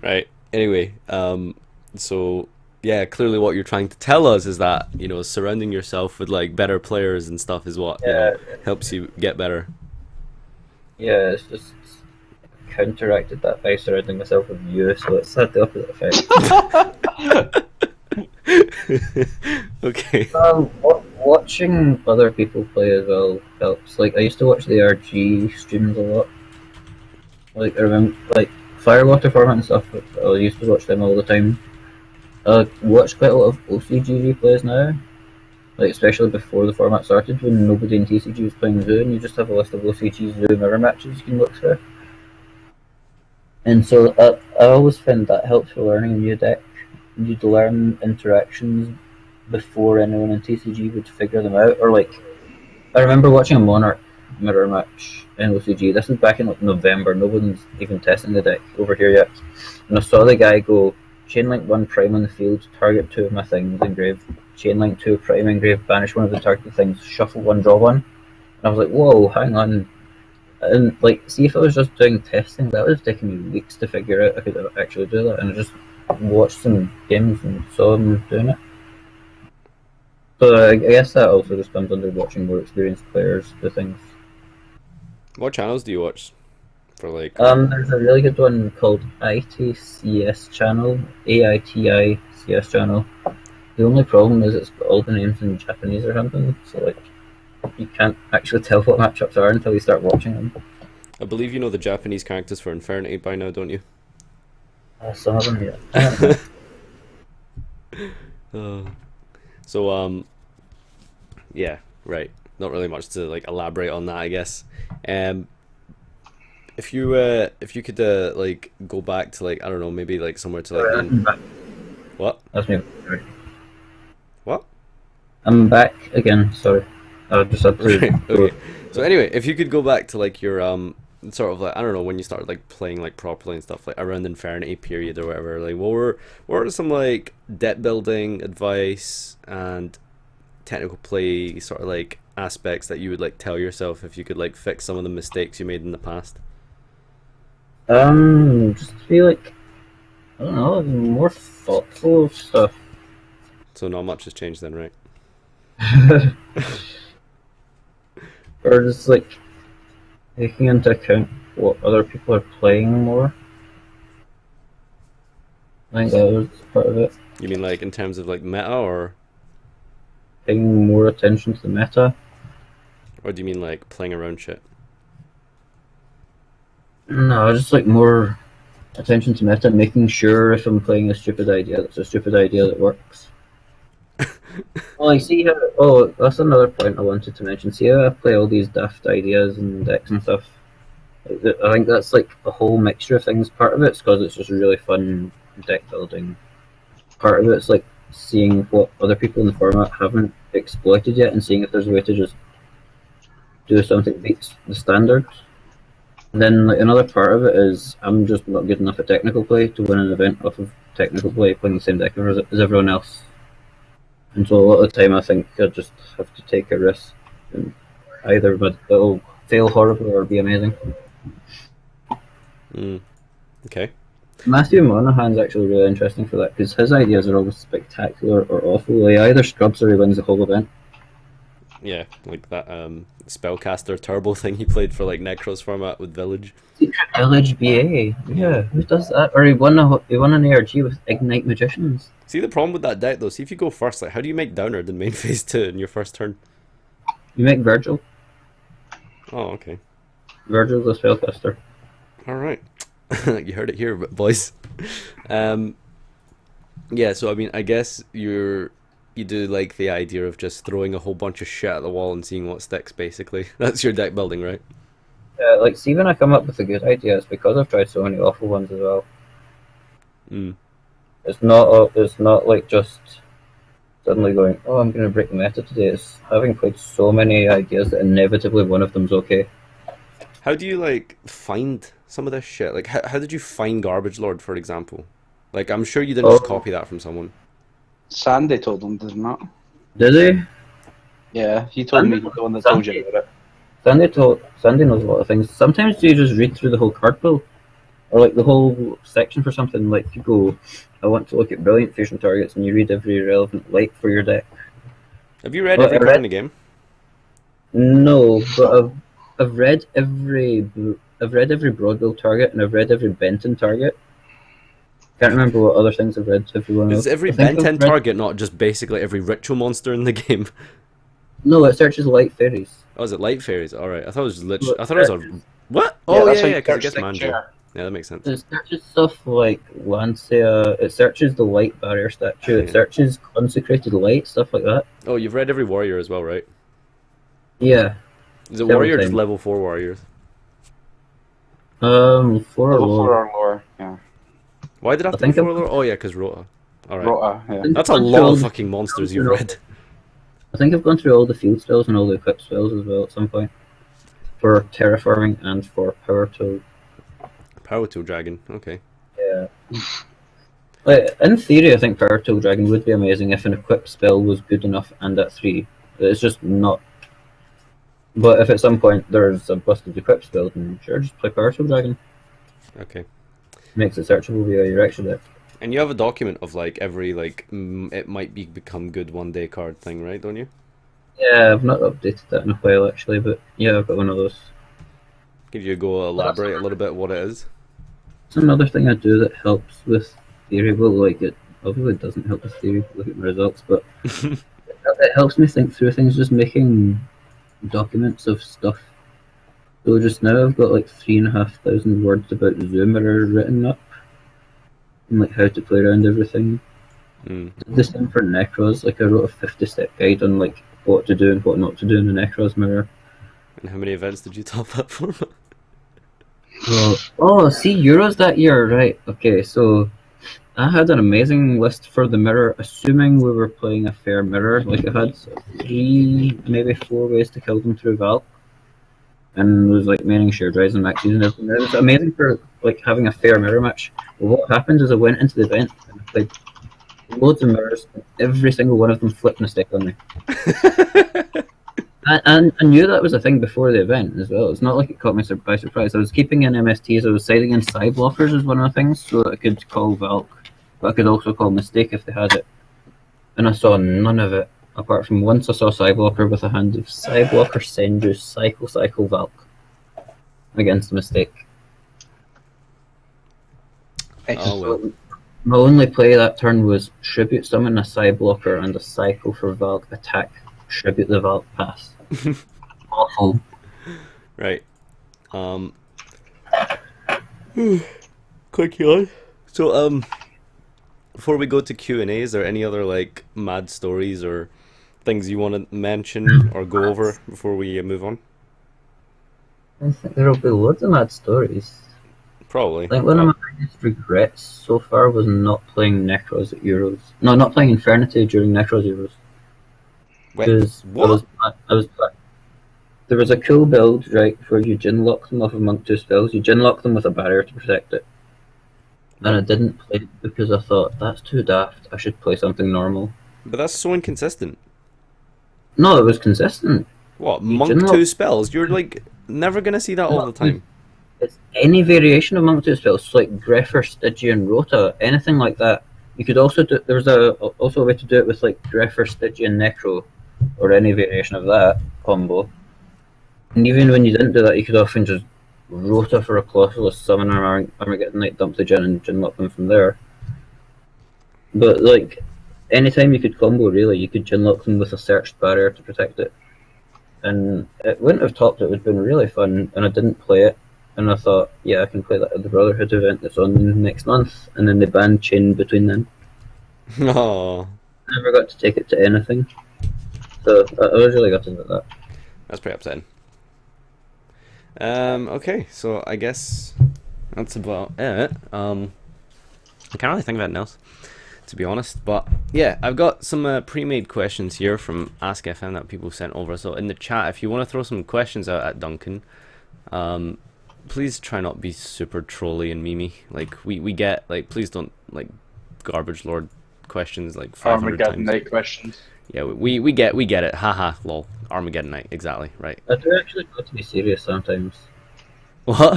Right. Anyway, so yeah, clearly what you're trying to tell us is that surrounding yourself with like better players and stuff is what helps you get better. Yeah, it's just counteracted that by surrounding myself with you, so it's had the opposite effect. Okay. Watching other people play as well helps. Like I used to watch the RG streams a lot. Like I remember, like Firewater format and stuff. I used to watch them all the time. I watch quite a lot of OCG replays now. Like especially before the format started, when nobody in TCG was playing Zoo, and you just have a list of OCG Zoo mirror matches you can look through. And so I always found that helps for learning a new deck. You'd learn interactions before anyone in TCG would figure them out. Or like, I remember watching a Monarch mirror match in OCG. This is back in like November. No one's even testing the deck over here yet. And I saw the guy go Chainlink 1 Prime on the field, target 2 of my things engraved. Chainlink 2 Prime engraved, banish 1 of the targeted things, shuffle 1, draw 1. And I was like, whoa, hang on. And like, see, if I was just doing testing, that would have taken me weeks to figure out I could actually do that. And I just watched some games and saw them doing it. So I guess that also just comes under watching more experienced players do things. What channels do you watch? For like there's a really good one called ITCS channel, AITICS channel. The only problem is it's got all the names in Japanese or something, so like you can't actually tell what matchups are until you start watching them. I believe you know the Japanese characters for Infinity by now, don't you? Some of them, yeah. So yeah, right. Not really much to like elaborate on that, I guess. if you could like go back to like I don't know maybe like somewhere to like Sorry, I'm back. what That's me. Sorry. what I'm back again. Sorry, I just had to. right okay. So anyway, if you could go back to like your sort of like I don't know when you started like playing like properly and stuff like around the Infinity period or whatever, like what were some like deck building advice and technical play sort of like aspects that you would like tell yourself if you could like fix some of the mistakes you made in the past? Just to be like, I don't know, more thoughtful of stuff. So not much has changed then, right? Or just like taking into account what other people are playing more. I think that was part of it. You mean like in terms of like meta Paying more attention to the meta. or do you mean like playing around shit? No, just like more attention to meta, making sure if I'm playing a stupid idea, that's a stupid idea that works. Well, I see how. Oh, that's another point I wanted to mention. See how I play all these daft ideas and decks and stuff. I think that's like a whole mixture of things. Part of it's because it's just really fun deck building. Part of it's like seeing what other people in the format haven't exploited yet and seeing if there's a way to just do something that beats the standards. And then like another part of it is I'm just not good enough at technical play to win an event off of technical play playing the same deck as everyone else. And so a lot of the time I think I just have to take a risk and either but it'll fail horribly or be amazing. Okay. Matthew Monahan's actually really interesting for that because his ideas are always spectacular or awful. He either scrubs or he wins the whole event. Yeah, like that spellcaster turbo thing he played for like Necros format with Village. Secret Village BA, yeah, who does that? Or he won an ARG with Ignite Magicians. See the problem with that deck though, see if you go first, like how do you make Downer in main phase 2 in your first turn? You make Virgil. Oh, okay. Virgil's the spellcaster. Alright. You heard it here, boys. Yeah, so I mean I guess you do like the idea of just throwing a whole bunch of shit at the wall and seeing what sticks basically. That's your deck building, right? Like, see, when I come up with a good idea, it's because I've tried so many awful ones as well. It's not like just suddenly going, oh, I'm going to break the meta today. It's having played so many ideas that inevitably one of them's okay. How do you like find some of this shit? Like how did you find Garbage Lord, for example? Like I'm sure you didn't just copy that from someone. Sandy told him, did not? Did he? Yeah, he told me, the one that told you about it. Sandy knows a lot of things. Sometimes you just read through the whole card pool, or like the whole section for something. Like you go, I want to look at brilliant fusion targets, and you read every relevant light for your deck. Have you read every card in the game? No, but I've read every Broadwell target, and I've read every Benton target. Can't remember what other things I've read. Everyone else. Is every Benton target not just basically every ritual monster in the game? No, it searches light fairies. Oh, is it light fairies? All right, I thought it was literally. I thought it was a what? Oh that's how yeah, you because it search gets the Manjo. chair. Yeah, that makes sense. It searches stuff like Lancea. It searches the light barrier statue. It searches consecrated light, stuff like that. Oh, you've read every warrior as well, right? Yeah. Is it warrior or just level 4 warriors? 4 or Level 4 lower. or lower, yeah. Why did I have to be 4 or lower? Oh yeah, because Rota. All right. Rota, yeah. That's a lot of fucking monsters you've read. I think I've gone through all the field spells and all the equip spells as well at some point. For terraforming and for power tool. Power Tool Dragon. Okay. Yeah. Like, in theory, I think Power Tool Dragon would be amazing if an equip spell was good enough and at 3. It's just not. But if at some point there's a busted equip spell, then sure, just play Power Tool Dragon. Okay. Makes it searchable via your extra deck. And you have a document of like every like it might become good one day card thing, right? Don't you? Yeah, I've not updated that in a while actually, but yeah, I've got one of those. Give you a go elaborate a little bit what it is. It's another thing I do that helps with theory. Well, like it obviously doesn't help with theory. Look at my results, but it helps me think through things. Just making documents of stuff. So just now I've got like 3,500 words about Zoomer written up, and like how to play around everything. The same for Necros. Like I wrote a 50-step guide on like what to do and what not to do in the Necros mirror. And how many events did you top up for? Oh, see, Euros that year, right? Okay, so I had an amazing list for the mirror, assuming we were playing a fair mirror. Like, I had 3, maybe 4 ways to kill them through Valk, and was like maining shared rise and maxes and everything. It was amazing for like having a fair mirror match. But what happened is I went into the event and I played loads of mirrors, and every single one of them flipped mistake on me. And I knew that was a thing before the event as well. It's not like it caught me by surprise. I was keeping in MSTs, I was siding in side blockers as one of the things, so that I could call Valk, but I could also call Mistake if they had it. And I saw none of it, apart from once I saw side blocker with a hand of side blocker, Senju, cycle, Valk against Mistake. Oh well. My only play that turn was tribute summon a side blocker and a cycle for Valk attack, tribute the Valk pass. Awful. Right. Quick yawn. So before we go to Q&A, is there any other like mad stories or things you want to mention or go over before we move on? I think there'll be loads of mad stories. Probably. I think one of my biggest regrets so far was not playing Necros at Euros. No, not playing Infernity during Necros Euros. Wait, Because what? there was a cool build, right, where you ginlock them off of Monk 2 spells. You ginlock them with a barrier to protect it. And I didn't play it because I thought, that's too daft, I should play something normal. But that's so inconsistent. No, it was consistent. What, You Monk ginlock- 2 spells? You're like never gonna see that all the time. It's any variation of Monk 2 spells, so like Greffer, Stygian, Rota, anything like that. You could also do, there's also a way to do it with like Greffer, Stygian, Necro, or any variation of that combo. And even when you didn't do that, you could often just Rota for a Colossus, summon an Armageddon Knight, dump the Gin, and Ginlock them from there. But like, anytime you could combo, really, you could Ginlock them with a searched barrier to protect it. And it wouldn't have topped, it would have been really fun, and I didn't play it. And I thought, yeah, I can play that at the Brotherhood event that's on next month. And then they banned Chain between them. Oh, Never got to take it to anything. So I was really gutted about that. that's pretty upsetting. Okay, so I guess that's about it. I can't really think of anything else, to be honest. But yeah, I've got some pre-made questions here from Ask FM that people sent over. So in the chat, if you want to throw some questions out at Duncan, please try not be super trolly and memey. Like we get, like, please don't like garbage lord questions like 500 Armageddon times. Knight questions. Yeah, we get it. Haha, lol. Armageddon Night, exactly right. I do actually try to be serious sometimes. What?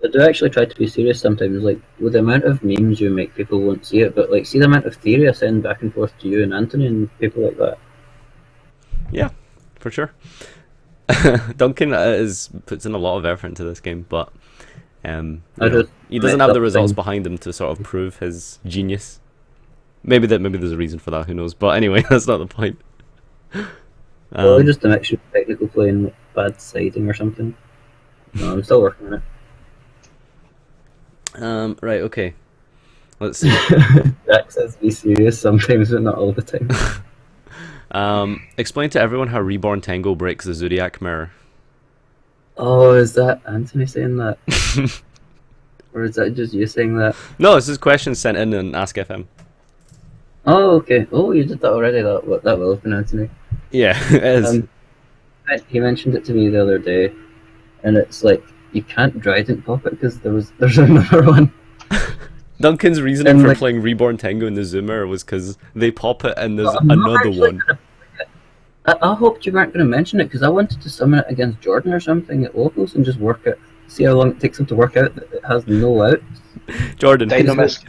I do actually try to be serious sometimes. Like, with the amount of memes you make, people won't see it. But like, see the amount of theory I send back and forth to you and Anthony and people like that. Yeah, for sure. Duncan puts in a lot of effort into this game, but he doesn't have the results behind him to sort of prove his genius. Maybe there's a reason for that. Who knows? But anyway, that's not the point. Probably just a mixture of technical play and bad siding or something. No, I'm still working on it. Right. Okay. Let's see. Jack says be serious sometimes, but not all the time. Explain to everyone how Reborn Tango breaks the Zodiac mirror. Oh, is that Anthony saying that? Or is that just you saying that? No, this is questions sent in on Ask FM. Oh, okay. Oh, you did that already. That will have been Anthony. Yeah, it is. He mentioned it to me the other day, and it's like you can't Trident pop it because there's another one. Duncan's reasoning And for like, playing Reborn Tango in the Zoomer was because they pop it and there's I'm not another actually one. gonna play it. I hoped you weren't going to mention it because I wanted to summon it against Jordan or something at locals and just work it. See how long it takes him to work out that it has no outs. Jordan. Dynamis.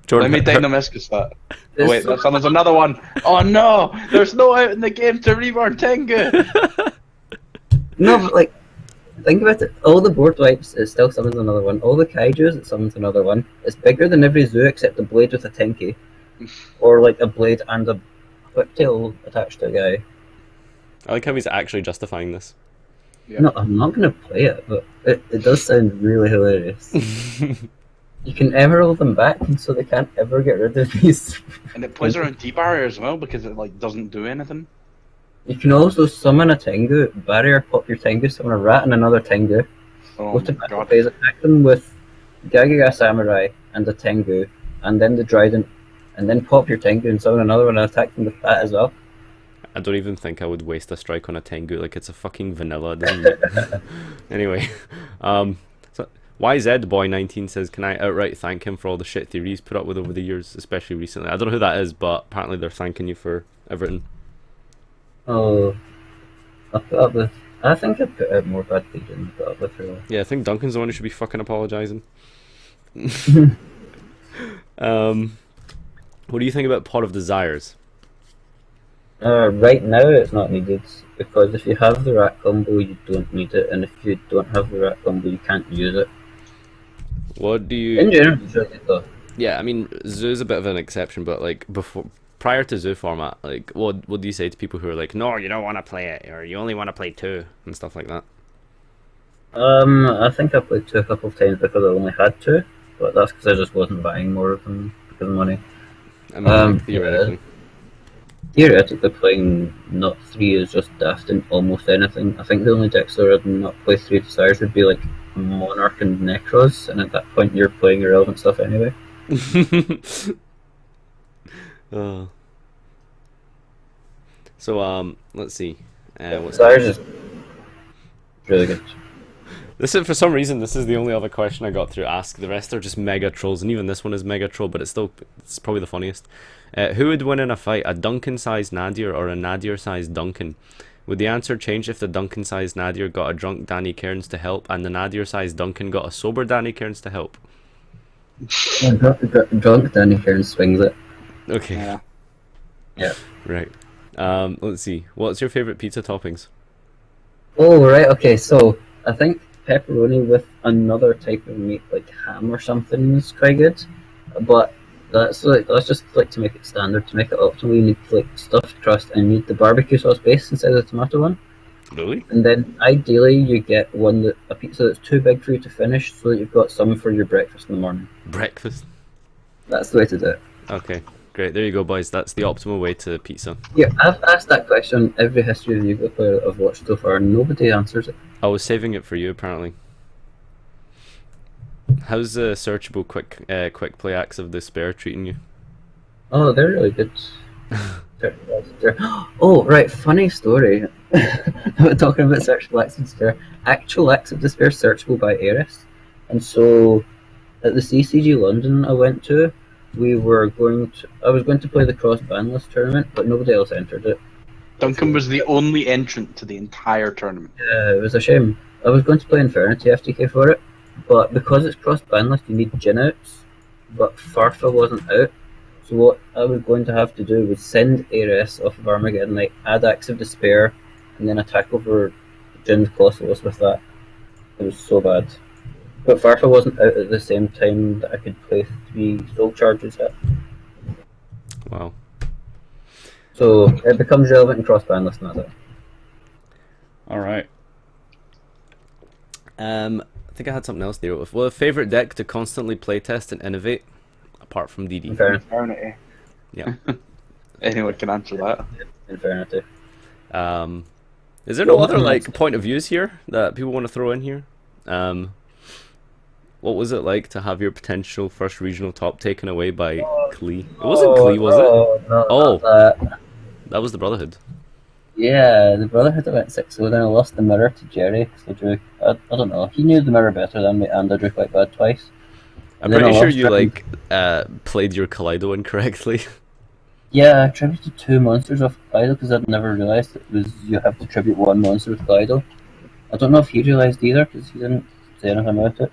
Jordan. Let me Dynamiscus that. There's Oh wait, so there's another one. Oh no! There's no out in the game to Reborn Tengu! No, but like, think about it. All the board wipes, it still summons another one. All the kaijus, it summons another one. It's bigger than every zoo except a blade with a tenki. Or like a blade and a whiptail attached to a guy. I like how he's actually justifying this. Yeah. No, I'm not going to play it, but it does sound really hilarious. You can ever roll them back, and so they can't ever get rid of these. And it plays around T-Barrier as well because it like doesn't do anything. You can also summon a Tengu, barrier, pop your Tengu, summon a rat and another Tengu, Oh Go to my battle god. phase, attack them with Gagaga Samurai and the Tengu, and then the Trident, and then pop your Tengu and summon another one and attack them with that as well. I don't even think I would waste a strike on a Tengu. Like, it's a fucking vanilla. It doesn't... Anyway, so YZBoy19 says, can I outright thank him for all the shit theories put up with over the years, especially recently? I don't know who that is, but apparently they're thanking you for everything. Oh, I put up with. I think I put out more bad things than I put up with for a while. Yeah, I think Duncan's the one who should be fucking apologising. What do you think about Pot of Desires? Right now, it's not needed because if you have the rat combo, you don't need it, and if you don't have the rat combo, you can't use it. What do you... In general, it's really good though. Yeah, I mean, Zoo's a bit of an exception, but like prior to Zoo format, like what do you say to people who are like, no, you don't want to play it, or you only want to play 2 and stuff like that? I think I played 2 a couple of times because I only had 2, but that's because I just wasn't buying more of them because of money. I mean, like, theoretically. Yeah. Theoretically, playing not 3 is just daft in almost anything. I think the only decks that would not play 3 Desires would be like Monarch and Necros, and at that point you're playing irrelevant stuff anyway. So let's see. What's Desires is really good. this is, for some reason, this is the only other question I got through Ask. The rest are just mega trolls, and even this one is mega troll, but it's probably the funniest. Who would win in a fight, a Duncan-sized Nadir or a Nadir-sized Duncan? Would the answer change if the Duncan-sized Nadir got a drunk Danny Cairns to help, and the Nadir-sized Duncan got a sober Danny Cairns to help? Drunk Danny Cairns swings it. Okay. Yeah. Right. Let's see. What's your favorite pizza toppings? Oh, right, okay, so I think pepperoni with another type of meat, like ham or something, is quite good. But that's just like to make it standard, to make it optimal, you need like stuffed crust and you need the barbecue sauce base instead of the tomato one. Really? And then ideally you get a pizza that's too big for you to finish, so that you've got some for your breakfast in the morning. Breakfast? That's the way to do it. Okay, great. There you go, boys. That's the optimal way to pizza. Yeah, I've asked that question every History of YGO player I've watched so far, and nobody answers it. I was saving it for you, apparently. How's the searchable quick play acts of despair treating you? Oh, they're really good. Oh, right, funny story. Talking about searchable acts of despair. Actual acts of despair searchable by Eris. And so, at the CCG London I went to, I was going to play the cross ban list tournament, but nobody else entered it. Duncan was the only entrant to the entire tournament. Yeah, it was a shame. I was going to play Infernity FTK for it, but because it's cross ban list, you need Jin outs, but Farfa wasn't out. So what I was going to have to do was send Ares off of Armageddon, like add Acts of Despair, and then attack over Jin's Colossus with that. It was so bad. But Farfa wasn't out at the same time that I could play 3 soul charges at. Wow. So it becomes relevant in cross ban list, and that's it. Alright. I think I had something else there. Well, a favourite deck to constantly playtest and innovate, apart from DD? Infernity. Yeah. Anyone can answer that. Infernity. Is there no other like point of views here that people want to throw in here? What was it like to have your potential first regional top taken away by Klee? It wasn't Klee, was it? No, Oh, that was the Brotherhood. Yeah, the Brotherhood went 6-0, then I lost the mirror to Jerry, because I drew, I don't know, he knew the mirror better than me, and I drew quite bad twice. I'm pretty sure you like played your Kaleido incorrectly. Yeah, I tributed 2 monsters off Kaleido, because I'd never realised it was, you have to tribute 1 monster with Kaleido. I don't know if he realised either, because he didn't say anything about it.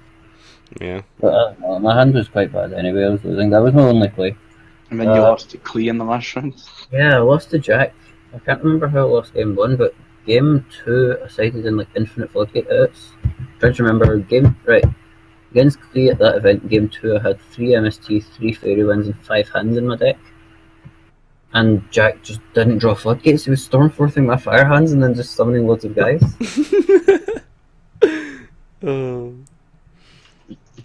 Yeah. But I don't know, my hand was quite bad anyway, I was losing, that was my only play. And then you lost to Klee in the last round. Yeah, I lost to Jack. I can't remember how I lost game 1, but game 2 I sided in like infinite floodgate outs. Trying to remember against Klee at that event, game 2 I had 3 MST, 3 fairy winds and 5 hands in my deck. And Jack just didn't draw floodgates, he was stormforthing my fire hands and then just summoning loads of guys.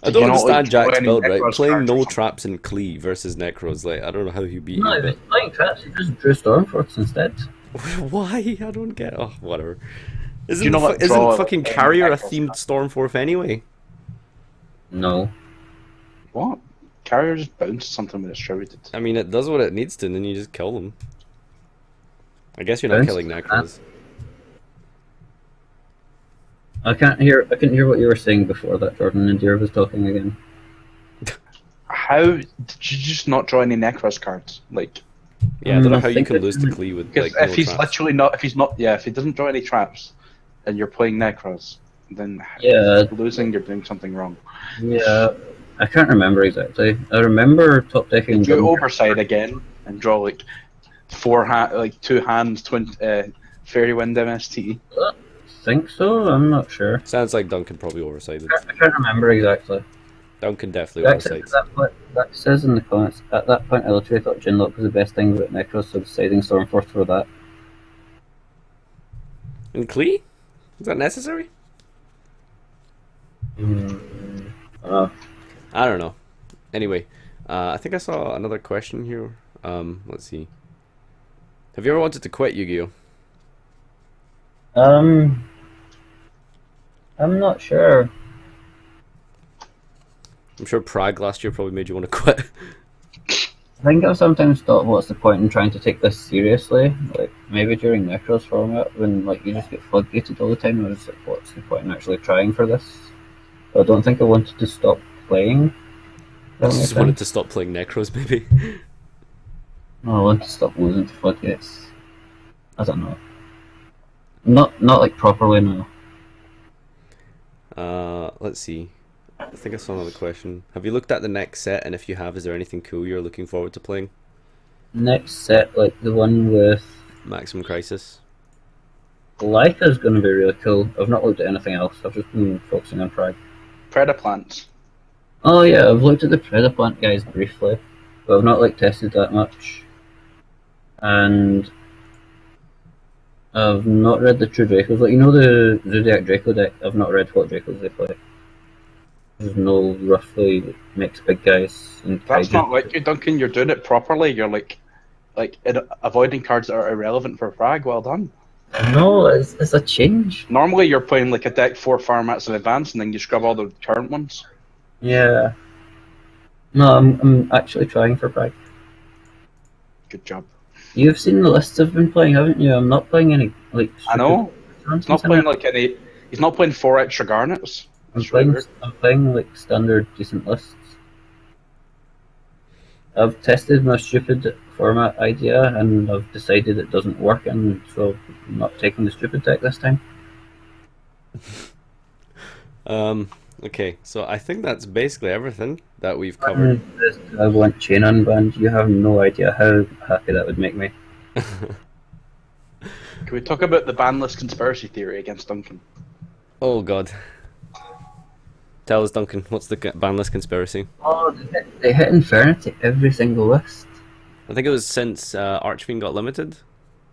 I don't understand Jack's build, right? Playing no traps in Klee versus Necros, like, I don't know how you beat No, him. he was playing traps, he just drew stormforths instead. Why? I don't get. Oh, whatever. you know what? Isn't Draw fucking any Carrier a Necros themed card? Stormforth anyway? No. What? Carrier just bounces something when it's distributed. I mean, it does what it needs to, and then you just kill them. I guess you're not Bounce? killing Necros. I couldn't hear what you were saying before that, Jordan, and Deer was talking again. How did you just not draw any Necros cards? Like, Yeah, I don't know I how you think can it- lose to Klee with because like if no he's traps. literally not, if he doesn't draw any traps, and you're playing Necros, then Yeah. losing, you're doing something wrong. Yeah, I can't remember exactly. I remember top decking. Did you Duncan. overside again and draw like two hands, fairy wind MST? I think so. I'm not sure. Sounds like Duncan probably oversighted. I can't remember exactly. Duncan definitely That says, oversighted. that says in the comments. At that point, I literally thought Ginlock was the best thing about Necros, so deciding Stormforth for that. And Klee? Is that necessary? Uh, I don't know. Anyway, I think I saw another question here. Let's see. Have you ever wanted to quit Yu-Gi-Oh? I'm not sure. I'm sure Prague last year probably made you want to quit. I think I've sometimes thought, what's the point in trying to take this seriously? Like, maybe during Necros format, when like you just get floodgated all the time, I was like, what's the point in actually trying for this? But I don't think I wanted to stop playing. I Does that make just wanted sense? to stop playing Necros, maybe. No, I want to stop losing to floodgates. I don't know. Not like properly, no. Let's see. I think I saw another question. Have you looked at the next set, and if you have, is there anything cool you're looking forward to playing? Next set, like the one with Maximum Crisis. Leica is going to be really cool. I've not looked at anything else. I've just been focusing on Prague. Predaplants. Oh yeah, I've looked at the Predaplant guys briefly, but I've not like tested that much. And I've not read the True Dracos. Like, you know the Zodiac Draco deck? I've not read what Dracos they play. There's no roughly mixed big guys and That's kaiju. not like you, Duncan. You're doing it properly. You're avoiding cards that are irrelevant for Prague. Well done. No, it's a change. Normally, you're playing like a deck 4 formats in advance, and then you scrub all the current ones. Yeah. No, I'm actually trying for Prague. Good job. You've seen the lists I've been playing, haven't you? I'm not playing any like. I know. He's not playing like any. He's not playing 4 extra garnets. I'm playing like standard decent lists. I've tested my stupid format idea and I've decided it doesn't work, and so I'm not taking the stupid deck this time. Okay, so I think that's basically everything that we've covered. I want chain unbanned. You have no idea how happy that would make me. Can we talk about the ban list conspiracy theory against Duncan? Oh god. Tell us, Duncan, what's the ban list conspiracy? Oh, they hit Infernity every single list. I think it was since Archfiend got limited.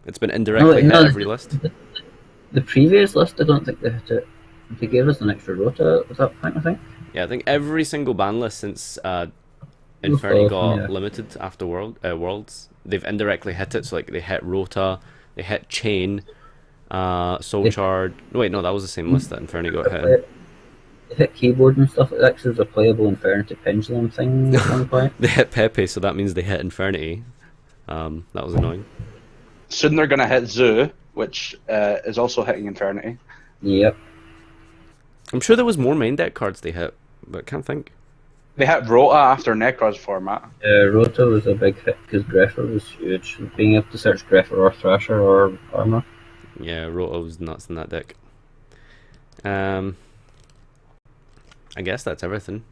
It's been indirectly hit every list. The previous list, I don't think they hit it. They gave us an extra rota at that point, I think. Yeah, I think every single ban list since Inferni got yeah. limited after Worlds, they've indirectly hit it. So like they hit Rota, they hit Chain, Soul Shard. Wait, no, that was the same list that Inferni got hit. They hit keyboard and stuff like that because there's a playable Infernity pendulum thing at one point. They hit Pepe, so that means they hit Infernity. That was annoying. Soon they're going to hit Zoo, which is also hitting Infernity. Yep. I'm sure there was more main deck cards they hit, but can't think. They hit Rota after Necros format. Rota was a big hit because Greffer was huge. Being able to search Greffer or Thrasher or Armor. Yeah, Rota was nuts in that deck. I guess that's everything.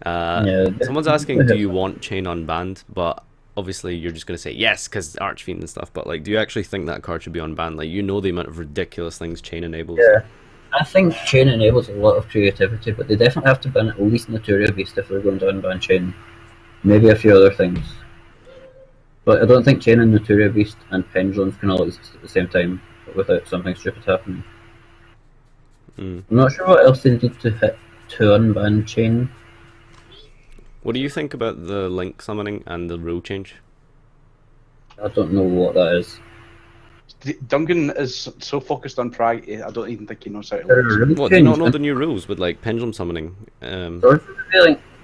Someone's asking, do you want Chain unbanned? But obviously you're just going to say yes because Archfiend and stuff, but like, do you actually think that card should be unbanned? Like, you know the amount of ridiculous things Chain enables. Yeah. I think Chain enables a lot of creativity, but they definitely have to ban at least Naturia Beast if they're going to unban Chain. Maybe a few other things. But I don't think Chain and Naturia Beast and Pendulums can all exist at the same time without something stupid happening. I'm not sure what else they need to hit to unban Chain. What do you think about the Link summoning and the rule change? I don't know what that is. Duncan is so focused on Prague, I don't even think he knows how to They're lose. really What, do you not changed, know and the new rules with like pendulum summoning?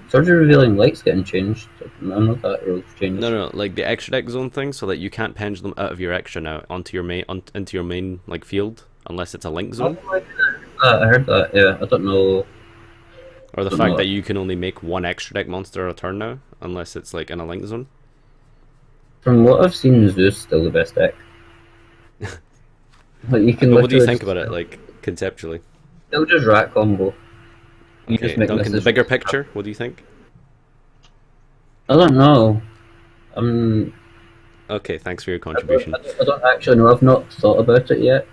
Swords are revealing light's getting changed. None of that rules changed. No, like the extra deck zone thing, so that you can't pendulum out of your extra now onto your main into your main like field unless it's a link zone, I heard that. Yeah, I don't know. or the Don't fact know. that you can only make one extra deck monster a turn now unless it's like in a link zone. From what I've seen, Zeus still the best deck. Like you can But what do you literally think just- about it, like conceptually? Still just rat combo. You Okay, just make Duncan, the misses. bigger picture. What do you think? I don't know. Okay, thanks for your I contribution. don't actually know. I've not thought about it yet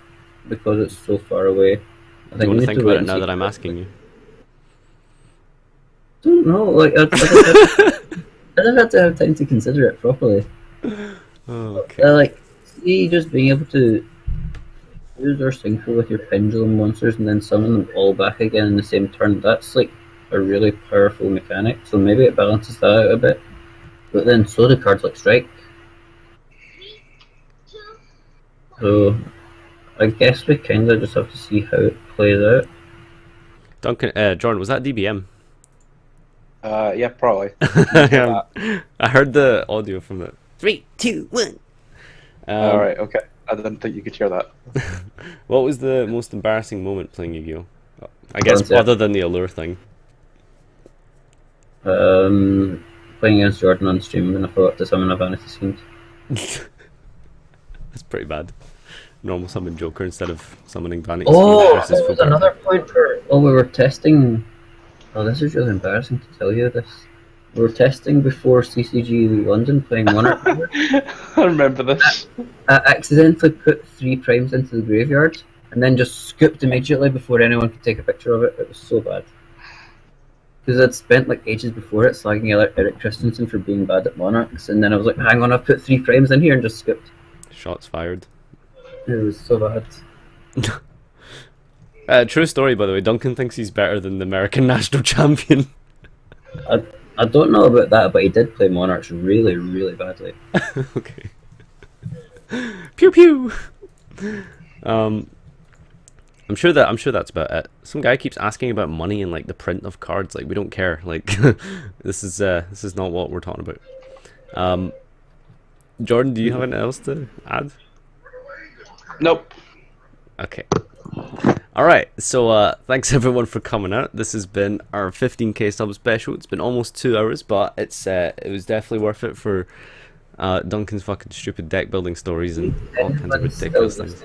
because it's so far away. I Do you want we to need think wait about it and now see. that I'm asking you? I don't know. Like I don't have to have time to consider it properly. Okay. Like, see, just being able to use or synchro with your pendulum monsters and then summon them all back again in the same turn. That's like a really powerful mechanic. So maybe it balances that out a bit. But then so do cards like Strike. So I guess we kind of just have to see how it plays out. Duncan, Jordan, was that DBM? Yeah, probably. I heard the audio from it. 3, 2, 1. All right, okay. I didn't think you could hear that. What was the most embarrassing moment playing Yu-Gi-Oh? I guess Don't say it. other than the allure thing. Playing against Jordan on stream when I forgot to summon a Vanity Fiend. That's pretty bad. Normal summon Joker instead of summoning Vanity Oh, Fiend versus there full was power. another point where we were testing. Oh, this is really embarrassing to tell you this. We were testing before CCG London playing Monarch. I remember this. I accidentally put 3 primes into the graveyard and then just scooped immediately before anyone could take a picture of it. It was so bad. Because I'd spent like ages before it slagging Eric Christensen for being bad at Monarchs, and then I was like, hang on, I've put 3 primes in here and just scooped. Shots fired. It was so bad. True story, by the way. Duncan thinks he's better than the American national champion. I don't know about that, but he did play Monarchs really, really badly. Okay. Pew pew. I'm sure that's about it. Some guy keeps asking about money and like the print of cards. Like we don't care. Like this is not what we're talking about. Jordan, do you have anything else to add? Nope. Okay. Alright, so thanks everyone for coming out. This has been our 15k sub special. It's been almost 2 hours, but it was definitely worth it for Duncan's fucking stupid deck building stories and all kinds of ridiculous things.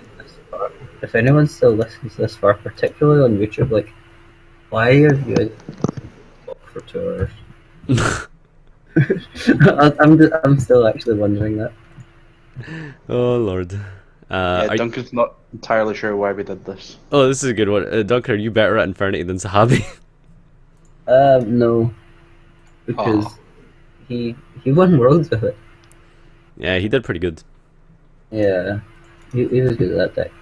If anyone still listens this far, particularly on YouTube, like, why are you for 2 hours? I'm still actually wondering that. Oh lord. Yeah, Duncan's not entirely sure why we did this. Oh, this is a good one. Duncan, are you better at Infernity than Sahabi? No, because he won worlds with it. Yeah, he did pretty good. Yeah, he was good at that deck.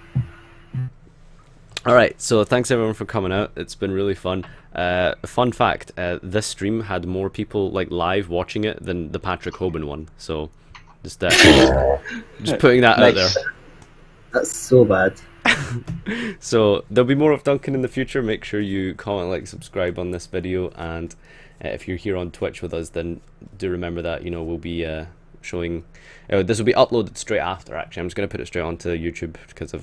Alright, so thanks everyone for coming out. It's been really fun. Fun fact, this stream had more people like live watching it than the Patrick Hoban one. So just putting that out there. That's so bad. So there'll be more of Duncan in the future. Make sure you comment, like, subscribe on this video, and if you're here on Twitch with us, then do remember that we'll be showing. This will be uploaded straight after. Actually, I'm just gonna put it straight onto YouTube because I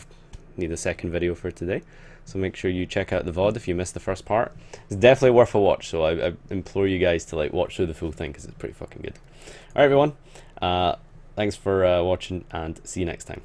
need a second video for today. So make sure you check out the VOD if you missed the first part. It's definitely worth a watch. So I implore you guys to like watch through the full thing because it's pretty fucking good. All right, everyone. Thanks for watching, and see you next time.